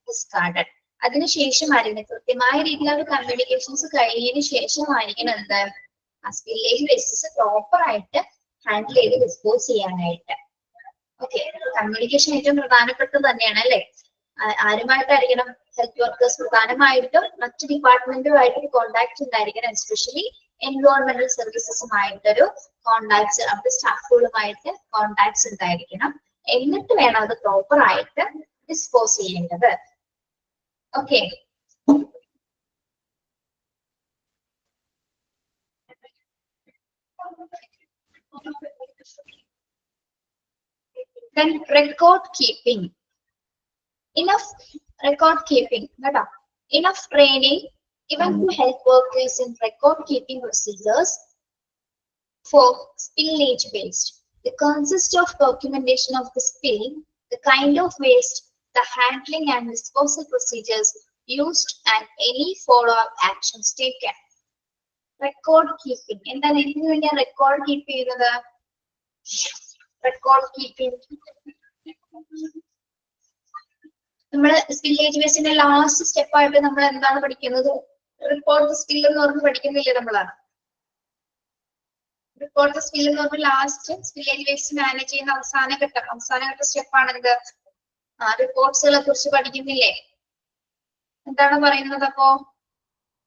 discarded. അതിനുശേഷമായിരിക്കണം കൃത്യമായ രീതിയിലുള്ള കമ്മ്യൂണിക്കേഷൻസ് കഴിഞ്ഞതിന് ശേഷമായിരിക്കണം എന്ത് ആ സ്പില്ലേജ് വേസ്റ്റസ് പ്രോപ്പർ ആയിട്ട് ഹാൻഡിൽ ചെയ്ത് ഡിസ്പോസ് ചെയ്യാനായിട്ട്. ഓക്കെ, കമ്മ്യൂണിക്കേഷൻ ഏറ്റവും പ്രധാനപ്പെട്ടത് തന്നെയാണ് അല്ലെ. ആരുമായിട്ടായിരിക്കണം? ഹെൽത്ത് വർക്കേഴ്സ് പ്രധാനമായിട്ടും മറ്റു ഡിപ്പാർട്ട്മെന്റുമായിട്ട് കോണ്ടാക്ട് ഉണ്ടായിരിക്കണം. എസ്പെഷ്യലി എൻവയോൺമെന്റൽ സർവീസസുമായിട്ടൊരു കോണ്ടാക്ട്സ്, അവിടെ സ്റ്റാഫുകളുമായിട്ട് കോണ്ടാക്ട്സ് ഉണ്ടായിരിക്കണം. എന്നിട്ട് വേണം അത് പ്രോപ്പർ ആയിട്ട് ഡിസ്പോസ് ചെയ്യേണ്ടത്. Okay. Then record keeping. Enough record keeping. Enough training given to help workers in record keeping procedures for spillage waste. They consist of documentation of the spill, the kind of waste, the handling and disposal procedures used, and any follow-up actions taken. Record keeping. എന്താണ് ഇതിനു വേണ്ടി റെക്കോർഡ് കീപ്പ് ചെയ്യുന്നത്? റെക്കോർഡ് കീപ്പിംഗ് നമ്മള് സ്പില്ലേജ് വേസ്റ്റിന്റെ ലാസ്റ്റ് സ്റ്റെപ്പ് ആയിട്ട് നമ്മൾ എന്താണ് പഠിക്കുന്നത്? റിപ്പോർട്ട് സ്പിൽ എന്ന് പറഞ്ഞ് പഠിക്കുന്നില്ലേ നമ്മളാണ്. റിപ്പോർട്ട് സ്പിൽ എന്ന് പറഞ്ഞ ലാസ്റ്റ് സ്പില്ലേജ് വേസ്റ്റ് മാനേജ് ചെയ്യുന്ന അവസാന ഘട്ട സ്റ്റെപ്പാണ് എന്ത്? റിപ്പോർട്ട്സുകളെ കുറിച്ച് പഠിക്കുന്നില്ലേ? എന്താണ് പറയുന്നത് അപ്പോ?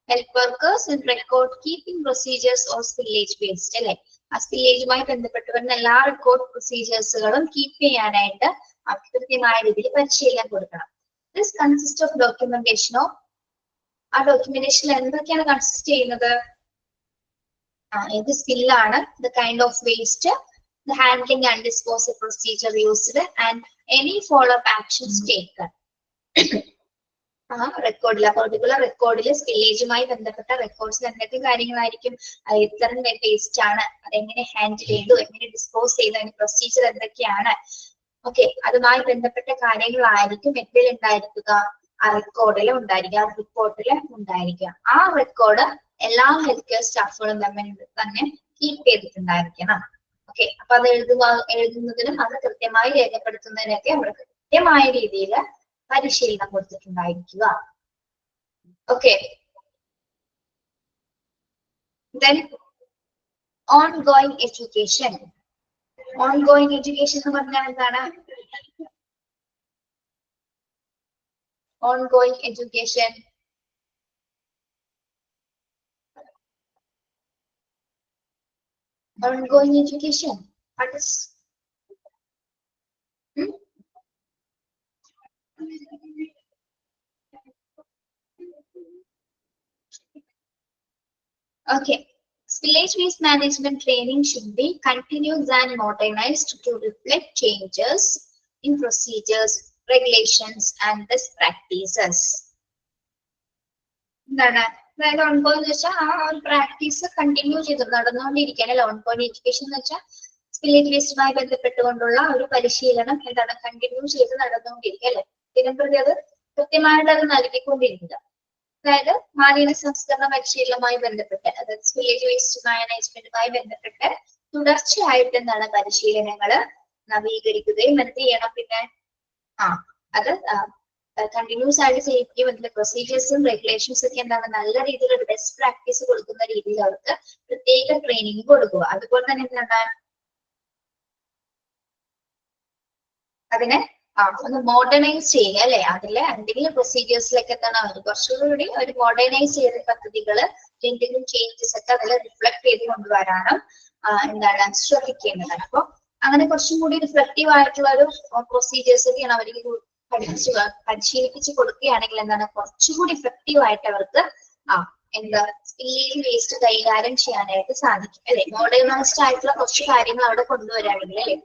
Help workers in record keeping procedures or spillage waste അല്ലെ? ആ സ്പില്ലേജുമായി ബന്ധപ്പെട്ട് വരുന്ന എല്ലാ റെക്കോർഡ് പ്രൊസീജിയേഴ്സുകളും കീപ്പ് ചെയ്യാനായിട്ട് കൃത്യമായ രീതിയിൽ പരിശീലനം കൊടുക്കണം. This consist of documentation of, ആ ഡോക്യുമെന്റേഷനിൽ എന്തൊക്കെയാണ് കൺസിസ്റ്റ് ചെയ്യുന്നത്? ഇത് സ്കില്ലാണ്, the kind of waste, the handling and disposal procedure used, and any follow up actions taken. റെക്കോർഡിൽ, പെർട്ടിക്കുലർ റെക്കോർഡിൽ സ്പില്ലേജുമായി ബന്ധപ്പെട്ട റെക്കോർഡ്സിൽ എന്തൊക്കെ കാര്യങ്ങളായിരിക്കും? എത്ര വേസ്റ്റ് ആണ്, അതെങ്ങനെ ഹാൻഡിൽ ചെയ്തു, എങ്ങനെ ഡിസ്പോസ് ചെയ്തു, അതിന്റെ പ്രൊസീജിയർ എന്തൊക്കെയാണ്, ഓക്കെ, അതുമായി ബന്ധപ്പെട്ട കാര്യങ്ങളായിരിക്കും എന്തിൽ ഉണ്ടായിരിക്കുക? ആ റെക്കോർഡിൽ ഉണ്ടായിരിക്കുക, ആ റിപ്പോർട്ടിൽ ഉണ്ടായിരിക്കുക. ആ റെക്കോർഡ് എല്ലാ ഹെൽത്ത് കെയർ സ്റ്റാഫുകളും തമ്മിൽ തന്നെ കീപ്പ് ചെയ്തിട്ടുണ്ടായിരിക്കണം. ഓക്കെ, അപ്പൊ അത് എഴുതുന്നതിനും അത് കൃത്യമായി രേഖപ്പെടുത്തുന്നതിനൊക്കെ അവിടെ കൃത്യമായ രീതിയിൽ പരിശീലനം കൊടുത്തിട്ടുണ്ടായിരിക്കുക. Okay. Then ongoing education. Ongoing education എന്ന് പറഞ്ഞാൽ എന്താണ്? Ongoing education. Ongoing education. What is? Okay. Spillage waste management training should be continuous and modernized to reflect changes in procedures, regulations, and best practices. അതായത് ഓൺഗോയിങ് എന്ന് വെച്ചാൽ ആ ഒരു പ്രാക്ടീസ് കണ്ടിന്യൂ ചെയ്ത് നടന്നുകൊണ്ടിരിക്കുകയാണ്. ഓൺഗോയിങ് എഡ്യൂക്കേഷൻ എന്ന് വെച്ചാൽ സ്പില്ലേജ് വേസ്റ്റുമായി ബന്ധപ്പെട്ടുകൊണ്ടുള്ള ഒരു പരിശീലനം എന്താണ്? കണ്ടിന്യൂ ചെയ്ത് നടന്നുകൊണ്ടിരിക്കുക അല്ലെ? ദിനംപ്രതി അത് കൃത്യമായിട്ട് അത് നൽകിക്കൊണ്ടിരിക്കുക. അതായത് മാലിന്യ സംസ്കരണ പരിശീലനവുമായി ബന്ധപ്പെട്ട്, അതായത് സ്പില്ലേജ് വേസ്റ്റ് മാനേജ്മെന്റുമായി ബന്ധപ്പെട്ട് തുടർച്ചയായിട്ട് എന്താണ് പരിശീലനങ്ങള് നവീകരിക്കുകയും എന്ത് ചെയ്യണം? പിന്നെ അത് കണ്ടിന്യൂസ് ആയിട്ട് ചെയ്യിപ്പിക്കും. അതിന്റെ പ്രൊസീജിയേഴ്സും റെഗുലേഷൻസും ഒക്കെ എന്താണ് നല്ല രീതിയിൽ ഒരു ബെസ്റ്റ് പ്രാക്ടീസ് കൊടുക്കുന്ന രീതിയിൽ അവർക്ക് പ്രത്യേക ട്രെയിനിങ് കൊടുക്കുക. അതുപോലെ തന്നെ എന്താണ് അതിനെ ഒന്ന് മോഡേണൈസ് ചെയ്യുക അല്ലെ? അതിലെ എന്തെങ്കിലും പ്രൊസീജിയേഴ്സിലേക്ക് എന്താണ് അവർ കുറച്ചുകൂടി ഒരു മോഡേണൈസ് ചെയ്ത പദ്ധതികള് എന്തെങ്കിലും ചേഞ്ചസ് ഒക്കെ അതിൽ റിഫ്ലക്ട് ചെയ്ത് കൊണ്ടുവരാനും എന്താണ് ശ്രദ്ധിക്കേണ്ടതാണ്. അപ്പൊ അങ്ങനെ കുറച്ചും കൂടി റിഫ്ലക്റ്റീവ് ആയിട്ടുള്ള ഒരു പ്രൊസീജിയേഴ്സ് ഒക്കെയാണ് അവർക്ക് പരിശീലിപ്പിച്ച് കൊടുക്കുകയാണെങ്കിൽ എന്താണ് കുറച്ചുകൂടി ഇഫക്റ്റീവ് ആയിട്ട് അവർക്ക് എന്താ സ്പില്ലേജ് വേസ്റ്റ് കൈകാര്യം ചെയ്യാനായിട്ട് സാധിക്കും അല്ലെ? മോഡേണൈസ്ഡ് ആയിട്ടുള്ള കുറച്ച് കാര്യങ്ങൾ അവിടെ കൊണ്ടുവരാണെങ്കിൽ അല്ലെ?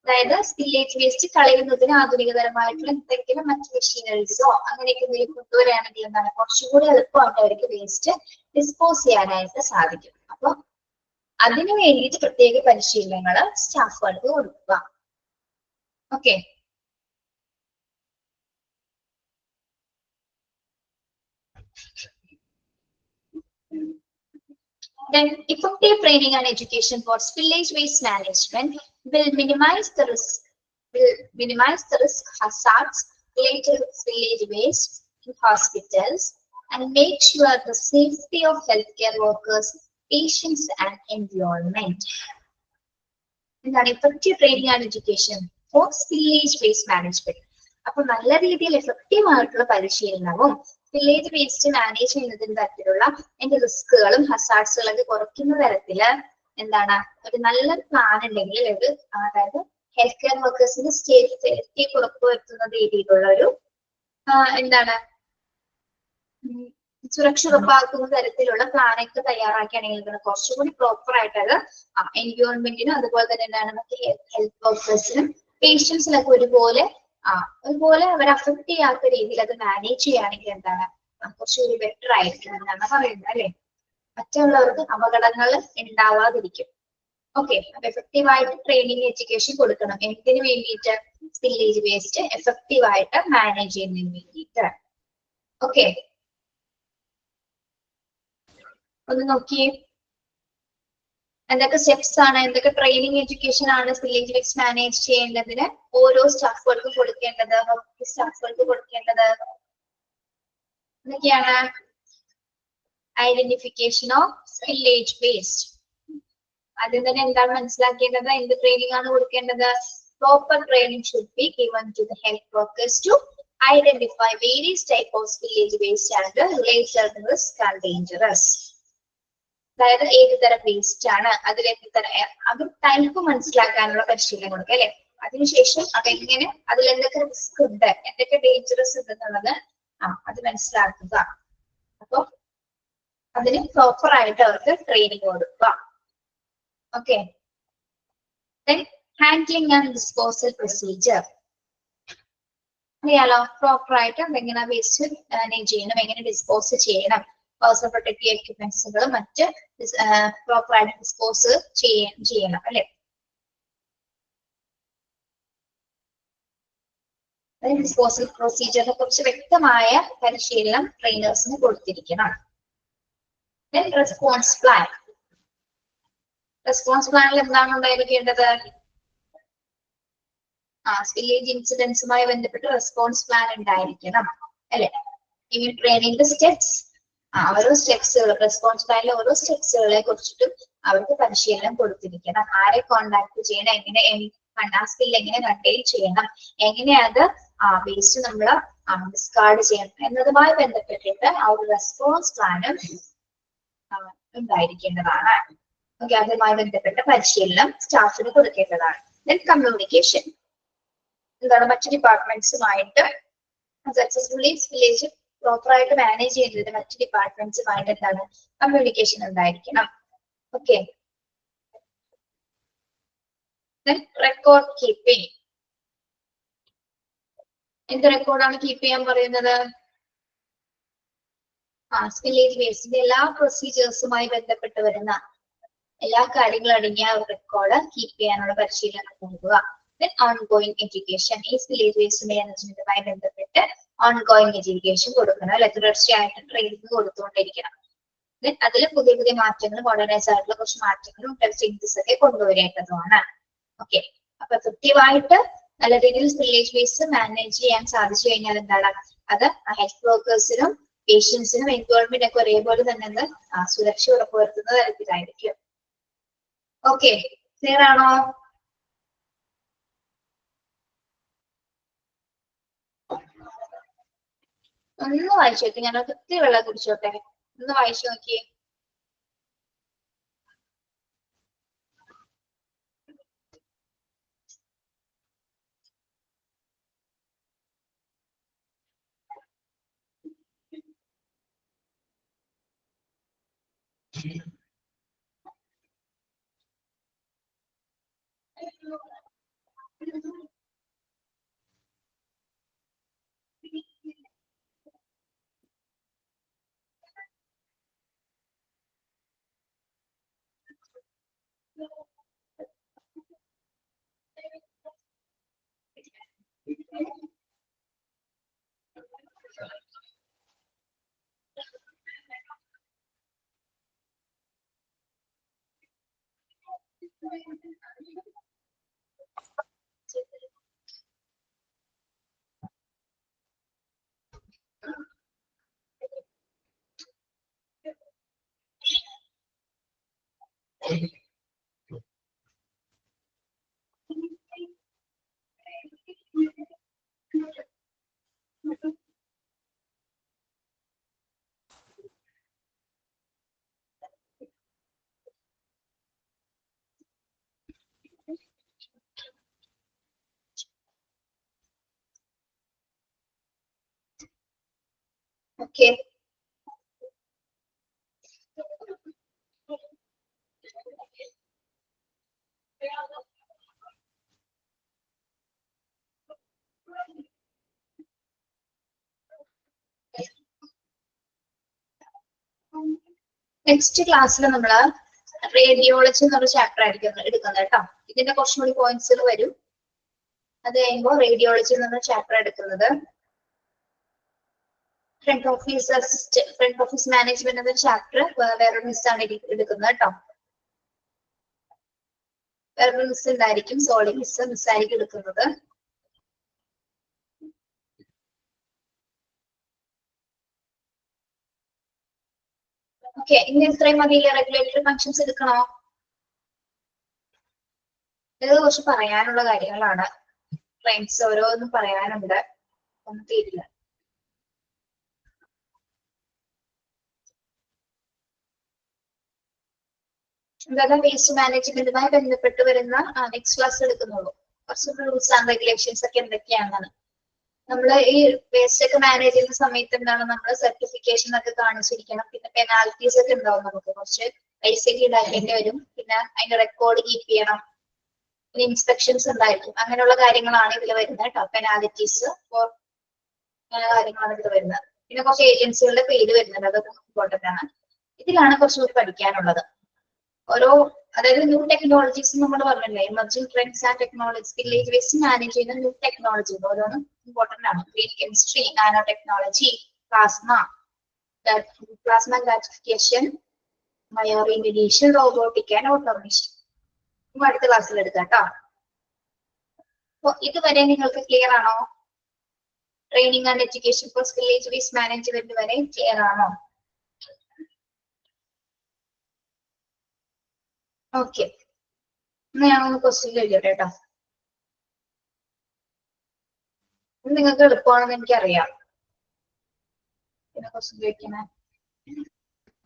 അതായത് സ്പില്ലേജ് വേസ്റ്റ് കളയുന്നതിന് ആധുനികതരമായിട്ടുള്ള എന്തെങ്കിലും മറ്റു മെഷീനറീസോ അങ്ങനെയൊക്കെ എന്തെങ്കിലും കൊണ്ടുവരികയാണെങ്കിൽ എന്താണ് കുറച്ചുകൂടി എളുപ്പമായിട്ട് അവർക്ക് വേസ്റ്റ് ഡിസ്പോസ് ചെയ്യാനായിട്ട് സാധിക്കും. അപ്പൊ അതിനു വേണ്ടിയിട്ട് പ്രത്യേക പരിശീലനങ്ങൾ സ്റ്റാഫുകൾക്ക് കൊടുക്കുക. Okay. Then effective training and education for spillage waste management will minimize the risk hazards related to spillage waste in hospitals and make sure the safety of healthcare workers, patients, and environment. എന്താണ് effective training and education for spillage waste management? അപ്പൊ നല്ല രീതിയിൽ എഫക്റ്റീവ് ആയിട്ടുള്ള പരിശീലനവും വില്ലേജ് വേസ്റ്റ് മാനേജ് ചെയ്യുന്നതിന് തരത്തിലുള്ള അതിന്റെ റിസ്കുകളും ഹസാർഡ്സുകളൊക്കെ കുറയ്ക്കുന്ന തരത്തില് എന്താണ് ഒരു നല്ലൊരു പ്ലാൻ ഉണ്ടെങ്കിൽ ഒരു അതായത് ഹെൽത്ത് കെയർ വർക്കേഴ്സിന് സേഫ്റ്റി ഉറപ്പുവരുത്തുന്ന രീതിയിലുള്ള ഒരു എന്താണ് സുരക്ഷ ഉറപ്പാക്കുന്ന തരത്തിലുള്ള പ്ലാനൊക്കെ തയ്യാറാക്കുകയാണെങ്കിൽ കുറച്ചുകൂടി പ്രോപ്പർ ആയിട്ട് അത് എൻവയോൺമെന്റിനും അതുപോലെ തന്നെ എന്താണ് മറ്റേ ഹെൽത്ത് വർക്കേഴ്സിനും പേഷ്യൻസിനൊക്കെ ഒരുപോലെ അവർ അഫക്ട് ചെയ്യാത്ത രീതിയിൽ അത് മാനേജ് ചെയ്യുകയാണെങ്കിൽ എന്താണ് കുറച്ചുകൂടി ബെറ്റർ ആയിരിക്കും എന്നാണ് പറയുന്നത് അല്ലെ. മറ്റുള്ളവർക്ക് അപകടങ്ങൾ ഉണ്ടാവാതിരിക്കും. ഓക്കെ, അപ്പൊ എഫക്റ്റീവ് ആയിട്ട് ട്രെയിനിങ് എഡ്യൂക്കേഷൻ കൊടുക്കണം. എന്തിനു വേണ്ടിയിട്ട്? വില്ലേജ് വേസ്റ്റ് എഫക്റ്റീവ് ആയിട്ട് മാനേജ് ചെയ്യുന്നതിന് വേണ്ടിയിട്ട്. ഓക്കെ, ഒന്ന് നോക്കിയേ എന്തൊക്കെ സ്റ്റെപ്സ് ആണ്, എന്തൊക്കെ ട്രെയിനിങ് എഡ്യൂക്കേഷൻ ആണ് വില്ലേജ് വേസ്റ്റ് മാനേജ് ചെയ്യേണ്ടതിന് ഓരോ സ്റ്റാഫുകൾക്ക് കൊടുക്കേണ്ടത്, സ്റ്റാഫുകൾക്ക് കൊടുക്കേണ്ടത് എന്തൊക്കെയാണ്? Identification of village waste. ആദ്യം തന്നെ എന്താണ് മനസ്സിലാക്കേണ്ടത്? എന്ത് ട്രെയിനിങ് ആണ് കൊടുക്കേണ്ടത്? Proper training should be given to the health workers to identify various type of village waste and related risk and dangerous. അതായത് ഏത് തരം വേസ്റ്റ് ആണ്, അതിലേക്ക് അത് ടൈപ്പ് മനസ്സിലാക്കാനുള്ള പരിശീലനം കൊടുക്കുക അല്ലെ. അതിനുശേഷം അതെങ്ങനെ, അതിൽ എന്തൊക്കെ റിസ്ക് ഉണ്ട്, എന്തൊക്കെ ഡേഞ്ചറസ് ഉണ്ട് എന്നുള്ളത് അത് മനസ്സിലാക്കുക. അപ്പൊ അതിന് പ്രോപ്പർ ആയിട്ട് അവർക്ക് ട്രെയിനിങ് കൊടുക്കുക. Okay, handling and disposal procedure അറിയാലോ. പ്രോപ്പർ ആയിട്ട് എങ്ങനെ വേസ്റ്റ് മാനേജ് ചെയ്യണം, എങ്ങനെ ഡിസ്പോസ് ചെയ്യണം, പേഴ്സണൽ പ്രൊട്ടക്റ്റീവ് എക്യുപ്മെന്റ്സുകൾ മറ്റ് പ്രോപ്പർ ആയിട്ട് ഡിസ്പോസ് ചെയ്യണം അല്ലെ. ഡിസ്പോസൽ പ്രൊസീജിയറിനെ കുറിച്ച് വ്യക്തമായ പരിശീലനം ട്രെയിനേഴ്സിന് കൊടുത്തിരിക്കണം. Response plan. റെസ്പോൺസ് പ്ലാനിൽ എന്താണ് ഉണ്ടായിരിക്കേണ്ടത്? വില്ലേജ് ഇൻസിഡൻസുമായി ബന്ധപ്പെട്ട് റെസ്പോൺസ് പ്ലാൻ ഉണ്ടായിരിക്കണം അല്ലെ. ഇനി ട്രെയിനിങ് സ്റ്റെപ്സ്, ഓരോ സ്റ്റെപ്സുകൾ റെസ്പോൺസ് പ്ലാനിലെ ഓരോ സ്റ്റെപ്സുകളെ കുറിച്ചിട്ടും അവർക്ക് പരിശീലനം കൊടുത്തിരിക്കണം. ആരെ കോണ്ടാക്ട് ചെയ്യണം, എങ്ങനെ സ്കിൽ എങ്ങനെ കണ്ടെയ്ൻ ചെയ്യണം, എങ്ങനെ അത് വേസ്റ്റ് നമ്മൾ ഡിസ്കാർഡ് ചെയ്യണം എന്നതുമായി ബന്ധപ്പെട്ടിട്ട് ആ ഒരു റെസ്പോൺസ് പ്ലാനും ഉണ്ടായിരിക്കേണ്ടതാണ്. ഓക്കെ, അതുമായി ബന്ധപ്പെട്ട പരിശീലനം സ്റ്റാഫിന് കൊടുക്കേണ്ടതാണ്. Then communication. എന്താണ് മറ്റു ഡിപ്പാർട്ട്മെന്റ്സുമായിട്ട് സക്സസ്ഫുള്ളി വില്ലേജ് പ്രോപ്പർ ആയിട്ട് മാനേജ് ചെയ്യുന്നത് മറ്റു ഡിപ്പാർട്ട്മെന്റ്സുമായിട്ട് എന്താണ് കമ്മ്യൂണിക്കേഷൻ ഉണ്ടായിരിക്കണം. Okay, record keeping. എന്ത് റെക്കോർഡാണ് കീപ്പ് ചെയ്യാൻ പറയുന്നത്? വില്ലേജ് വേസ്റ്റിന്റെ എല്ലാ പ്രൊസീജിയേഴ്സുമായി ബന്ധപ്പെട്ട് വരുന്ന എല്ലാ കാര്യങ്ങളും അടങ്ങിയ റെക്കോർഡ് കീപ്പ് ചെയ്യാനുള്ള പരിശീലനം നൽകുക. Ongoing education. ഈ വില്ലേജ് വേസ്റ്റ് മാനേജ്മെന്റുമായി ബന്ധപ്പെട്ട് ഓൺഗോയിങ് എഡ്യൂക്കേഷൻ കൊടുക്കണം അല്ലെ. തുടർച്ചയായിട്ട് ട്രെയിനിങ് കൊടുത്തുകൊണ്ടിരിക്കണം. അതിൽ പുതിയ പുതിയ മാറ്റങ്ങളും മോഡേണൈസ് ആയിട്ടുള്ള കുറച്ച് മാറ്റങ്ങളും ചേഞ്ചസ് ഒക്കെ കൊണ്ടുവരേണ്ടതുമാണ്. ഓക്കെ, അപ്പൊ കൃത്യമായിട്ട് നല്ല രീതിയിൽ വില്ലേജ് വേസ്റ്റ് മാനേജ് ചെയ്യാൻ സാധിച്ചു കഴിഞ്ഞാൽ എന്താണ് അത് ഹെൽത്ത് വർക്കേഴ്സിനും പേഷ്യൻസിനും എൻവയോൺമെന്റ് ഒക്കെ ഒരേപോലെ തന്നെ സുരക്ഷ ഉറപ്പുവരുത്തുന്ന തരത്തിലായിരിക്കും. ഓക്കെ, ക്ലിയർ ആണോ? ഒന്ന് വായിച്ചു നോക്കി, ഞാൻ ഒത്തിരി വെള്ളം കുടിച്ചോട്ടെ. ഒന്ന് വായിച്ചു നോക്കിയേ. Okay. നെക്സ്റ്റ് ക്ലാസ്സിൽ നമ്മള് റേഡിയോളജി എന്നൊരു ചാപ്റ്റർ ആയിരിക്കും എടുക്കുന്നത് കേട്ടോ. ഇതിന്റെ കുറച്ചും കൂടി പോയിന്റ്സുകൾ വരും. അത് കഴിയുമ്പോൾ റേഡിയോളജി എന്നൊരു ചാപ്റ്റർ എടുക്കുന്നത്. ഫ്രണ്ട് ഓഫീസ് മാനേജ്മെന്റ് എന്ന ചാപ്റ്റർ വേറൊരു മിസ്സാണ് എടുക്കുന്നത് കേട്ടോ. വേറൊരു മിസ് ഉണ്ടായിരിക്കും, സോളി മിസ്സായിരിക്കും എടുക്കുന്നത്. ഓക്കെ, ഇനി ഇത്രയും മതിയില്ല. റെഗുലേറ്ററി ഫങ്ഷൻസ് എടുക്കണോ? ഇത് കുറച്ച് പറയാനുള്ള കാര്യങ്ങളാണ്. ഫ്രണ്ട്സ് ഓരോന്നും പറയാനുണ്ട്, ഒന്നും തീരില്ല. എന്തായാലും വേസ്റ്റ് മാനേജ്മെന്റുമായി ബന്ധപ്പെട്ട് വരുന്ന നെക്സ്റ്റ് ക്ലാസ് എടുക്കുന്നുള്ളൂ. കുറച്ച് റൂൾസ് ആൻഡ് റെഗുലേഷൻസ് ഒക്കെ എന്തൊക്കെയാണെന്നാണ്. നമ്മൾ ഈ വേസ്റ്റ് ഒക്കെ മാനേജ് ചെയ്യുന്ന സമയത്ത് എന്താണ് നമ്മൾ സർട്ടിഫിക്കേഷൻ ഒക്കെ കാണിച്ചിരിക്കണം. പിന്നെ പെനാൽറ്റീസ് ഒക്കെ ഉണ്ടാവും. നമുക്ക് കുറച്ച് പൈസ ഒക്കെ ഇടാക്കേണ്ടി വരും. പിന്നെ അതിന്റെ റെക്കോർഡ് കീപ്പ് ചെയ്യണം. പിന്നെ ഇൻസ്പെക്ഷൻസ് ഉണ്ടായിരിക്കും. അങ്ങനെയുള്ള കാര്യങ്ങളാണ് ഇതിൽ വരുന്നത് കേട്ടോ. പെനാലിറ്റീസ് ഫോർ കാര്യങ്ങളാണ് ഇതിൽ വരുന്നത്. പിന്നെ കുറച്ച് ഏജൻസികളുടെ പേര് വരുന്നുണ്ട്, അതൊക്കെ ഇമ്പോർട്ടന്റ് ആണ്. ഇതിലാണ് കുറച്ചുകൂടി പഠിക്കാനുള്ളത്. ഓരോ അതായത് ന്യൂ ടെക്നോളജീസ് നമ്മൾ പറഞ്ഞില്ലേ, emerging trends and technologies, spillage waste manage ചെയ്യുന്ന ന്യൂ ടെക്നോളജി ഓരോന്നും ഇമ്പോർട്ടന്റ് ആണ്. Green chemistry, nano technology, plasma gasification, bioremediation, robotic and automation. അടുത്ത ക്ലാസ്സിൽ എടുക്കാം കേട്ടോ. അപ്പൊ ഇതുവരെ നിങ്ങൾക്ക് ക്ലിയർ ആണോ? Training and education for spillage waste management വരെ ക്ലിയർ ആണോ? ഓക്കെ, ഞാനൊന്ന് ക്വസ്റ്റ്യൻ ചോദിക്കട്ടെ കേട്ടോ. നിങ്ങൾക്ക് എളുപ്പമാണെന്ന് എനിക്കറിയാം. പിന്നെ ക്വസ്റ്റ്യൻ ചോദിക്കണേ.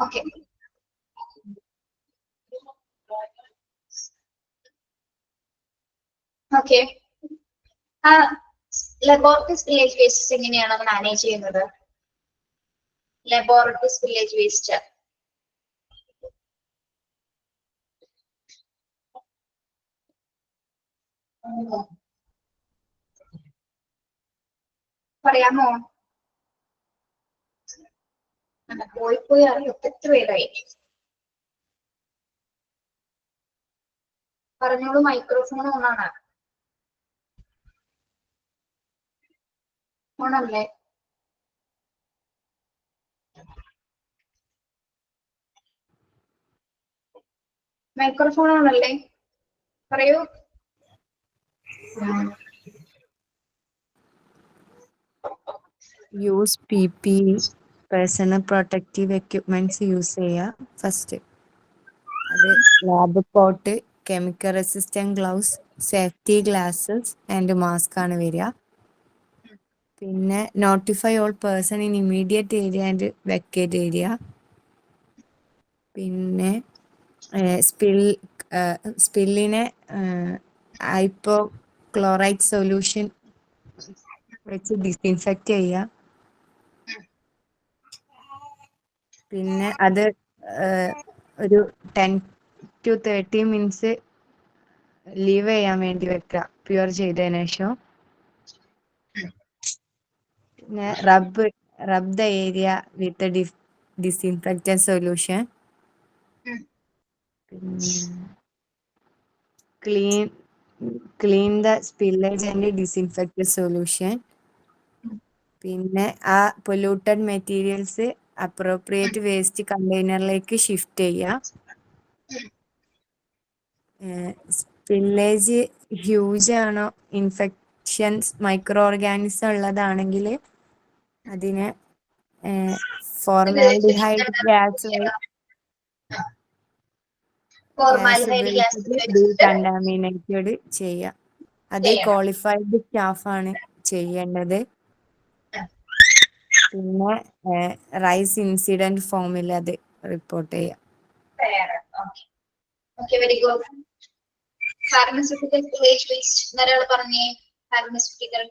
Okay, okay. Laboratories spillage waste എങ്ങനെയാണ് മാനേജ് ചെയ്യുന്നത്? ലബോറട്ടറീസ് വില്ലേജ് വേസ്റ്റ് പറയാമോ? പോയി അറിയോ? എത്ര പേരായി? പറഞ്ഞോളൂ, മൈക്രോഫോൺ ഓണാണ്. ഓണല്ലേ? മൈക്രോഫോൺ ഓണല്ലേ? പറയൂ. Use PPE, personal protective equipments use ചെയ്യുക ഫസ്റ്റ്. അത് lab coat, chemical resistant gloves, safety glasses and mask ആണ് വരിക. പിന്നെ notify all person in immediate area and vacate area. പിന്നെ സ്പില്ലിനെ ഹൈപ്പോക്ലോറൈറ്റ് സൊല്യൂഷൻ വെച്ച് ഡിസിൻഫെക്റ്റ് ചെയ്യുക. പിന്നെ അത് ഒരു 10 to 30 മിനിറ്റ്സ് ലീവ് ചെയ്യാൻ വേണ്ടി വെക്കുക പ്യുവർ ചെയ്തതിനു ശേഷം. പിന്നെ rub the area with disinfectant solution. Clean the spillage and disinfectant solution. പിന്നെ ആ പൊല്യൂട്ടഡ് മെറ്റീരിയൽസ് അപ്രോപ്രിയേറ്റ് വേസ്റ്റ് കണ്ടെയ്നറിലേക്ക് ഷിഫ്റ്റ് ചെയ്യുക. സ്പില്ലേജ് ഹ്യൂജ് ആണോ, ഇൻഫെക്ഷൻസ് മൈക്രോ ഓർഗാനിസം ഉള്ളതാണെങ്കിൽ അതിനെ ഫോർമാൽഡിഹൈഡ് ഗ്യാസ് ഉപയോഗിച്ചിട്ട് ഡീകണ്ടാമിനേറ്റഡ് ചെയ്യുക. അത് ക്വാളിഫൈഡ് സ്റ്റാഫാണ് ചെയ്യേണ്ടത്. പിന്നെ റൈസ് ഇൻസിഡന്റ് ഫോമിൽ അത് റിപ്പോർട്ട് ചെയ്യാം. Very good. Pharmaceutical village waste ഒരാൾ പറഞ്ഞേ. Pharmaceutical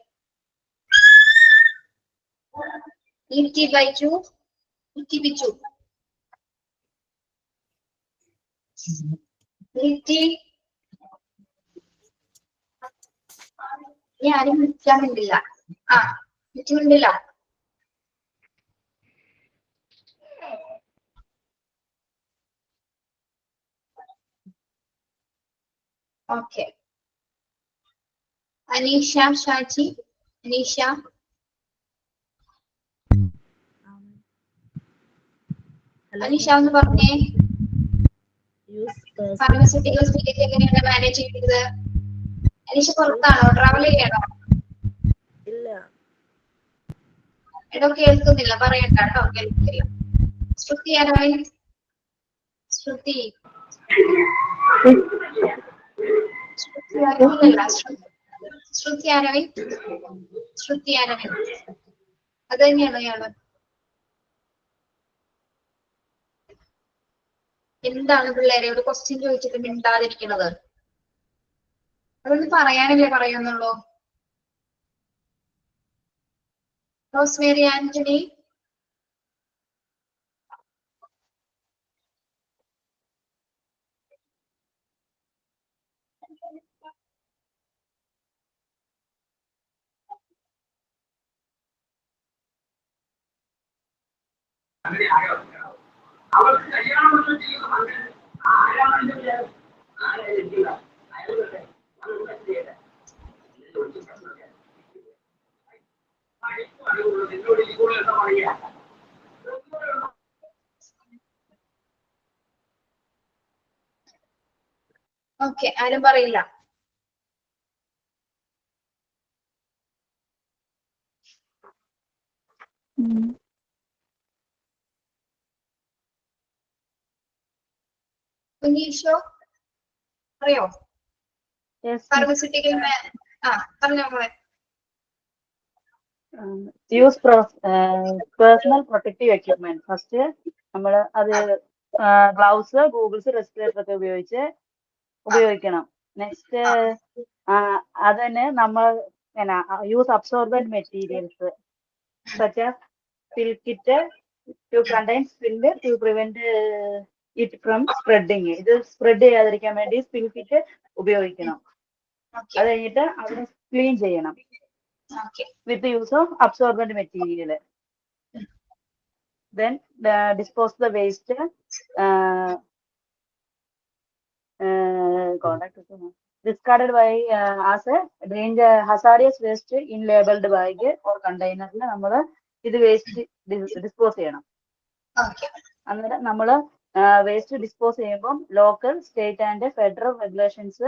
Litti Baiju, Litti Biju. Litti. ആരും വിളിക്കാനുണ്ടില്ല. ആ വിളിക്കുന്നുണ്ടില്ല. ഓക്കെ. അനീഷ ഷാജി, അനീഷ. അനീഷ ഒന്ന് പറഞ്ഞേ. ഫാർമസ്യൂട്ടിക്കൽ സ്പില്ലേജ് എങ്ങനെയാണ് മാനേജ് ചെയ്യുന്നത്? അനീഷ പുറത്താണോ? ട്രാവൽ ചെയ്യണോ? ഇല്ല. എടോ കേൾക്കുന്നില്ല, പറയണ്ട കേട്ടോ, കേൾക്കുന്നില്ല. ശ്രുതി ആരായി? ശ്രുതി. ശ്രുതി ആരായി? ശ്രുതി ആരായി? അത് തന്നെയാണോ ഇയാള്? എന്താണ് പിള്ളേരെ ഒരു ക്വസ്റ്റ്യൻ ചോദിച്ചിട്ട് മിണ്ടാതിരിക്കുന്നത്? അതൊന്ന് പറയാനല്ലേ പറയുന്നുള്ളൂ. റോസ്മേരി ആന്റണി. ഓക്കെ, ആരും പറയില്ല. കുഞ്ഞീഷോ പറയോ? ഫാർമസ്യൂട്ടിക്കൽ പറഞ്ഞോ മോളെ. Use personal protective equipment. First നമ്മൾ അത് ഗ്ലൗസ്, ഗൂഗിൾസ്, റെസ്പിറേറ്റർ ഒക്കെ ഉപയോഗിക്കണം. നെക്സ്റ്റ് അത് തന്നെ നമ്മൾ use absorbent materials such as spill kit to contain spill to prevent it from spreading. ഇത് സ്പ്രെഡ് ചെയ്യാതിരിക്കാൻ വേണ്ടി സ്പിൽ കിറ്റ് ഉപയോഗിക്കണം. അത് കഴിഞ്ഞിട്ട് അതിനെ ക്ലീൻ ചെയ്യണം with use of absorbent material. Then dispose the waste discarded by as a danger hazardous waste in labeled bag or container. നമ്മൾ ഇത് വേസ്റ്റ് ഡിസ്പോസ് ചെയ്യണം. അന്നേരം നമ്മൾ വേസ്റ്റ് ഡിസ്പോസ് ചെയ്യുമ്പോൾ local, state and federal regulations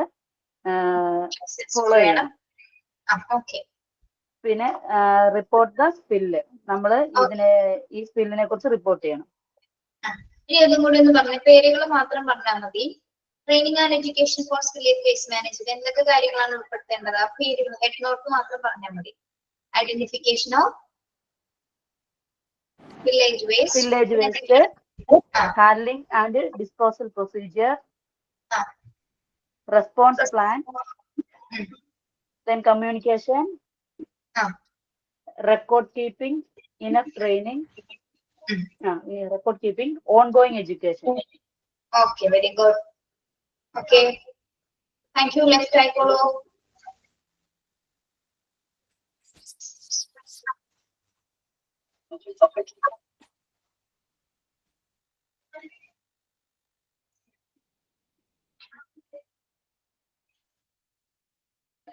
follow ചെയ്യണം. പിന്നെ റിപ്പോർട്ട് ദ സ്പില്ല്. നമ്മൾ ഈ സ്പില്ലിനെ കുറിച്ച് റിപ്പോർട്ട് ചെയ്യണം. ഇനി അതും കൂടി ഒന്ന് പറഞ്ഞ പേരുകൾ മാത്രം പറഞ്ഞാൽ മതി. Training and education for spillage waste management എന്തൊക്കെ കാര്യങ്ങളാണ് ഉൾപ്പെടുത്തേണ്ടത്? ആ പേരുകൾ ഹെഡ് നോട്ട് മാത്രം പറഞ്ഞാൽ മതി. Identification of village waste, handling and disposal procedure, response plan, then communication, record keeping, enough training, record keeping, ongoing education. Okay, very good. Okay, thank you. Let's try follow.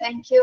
Thank you.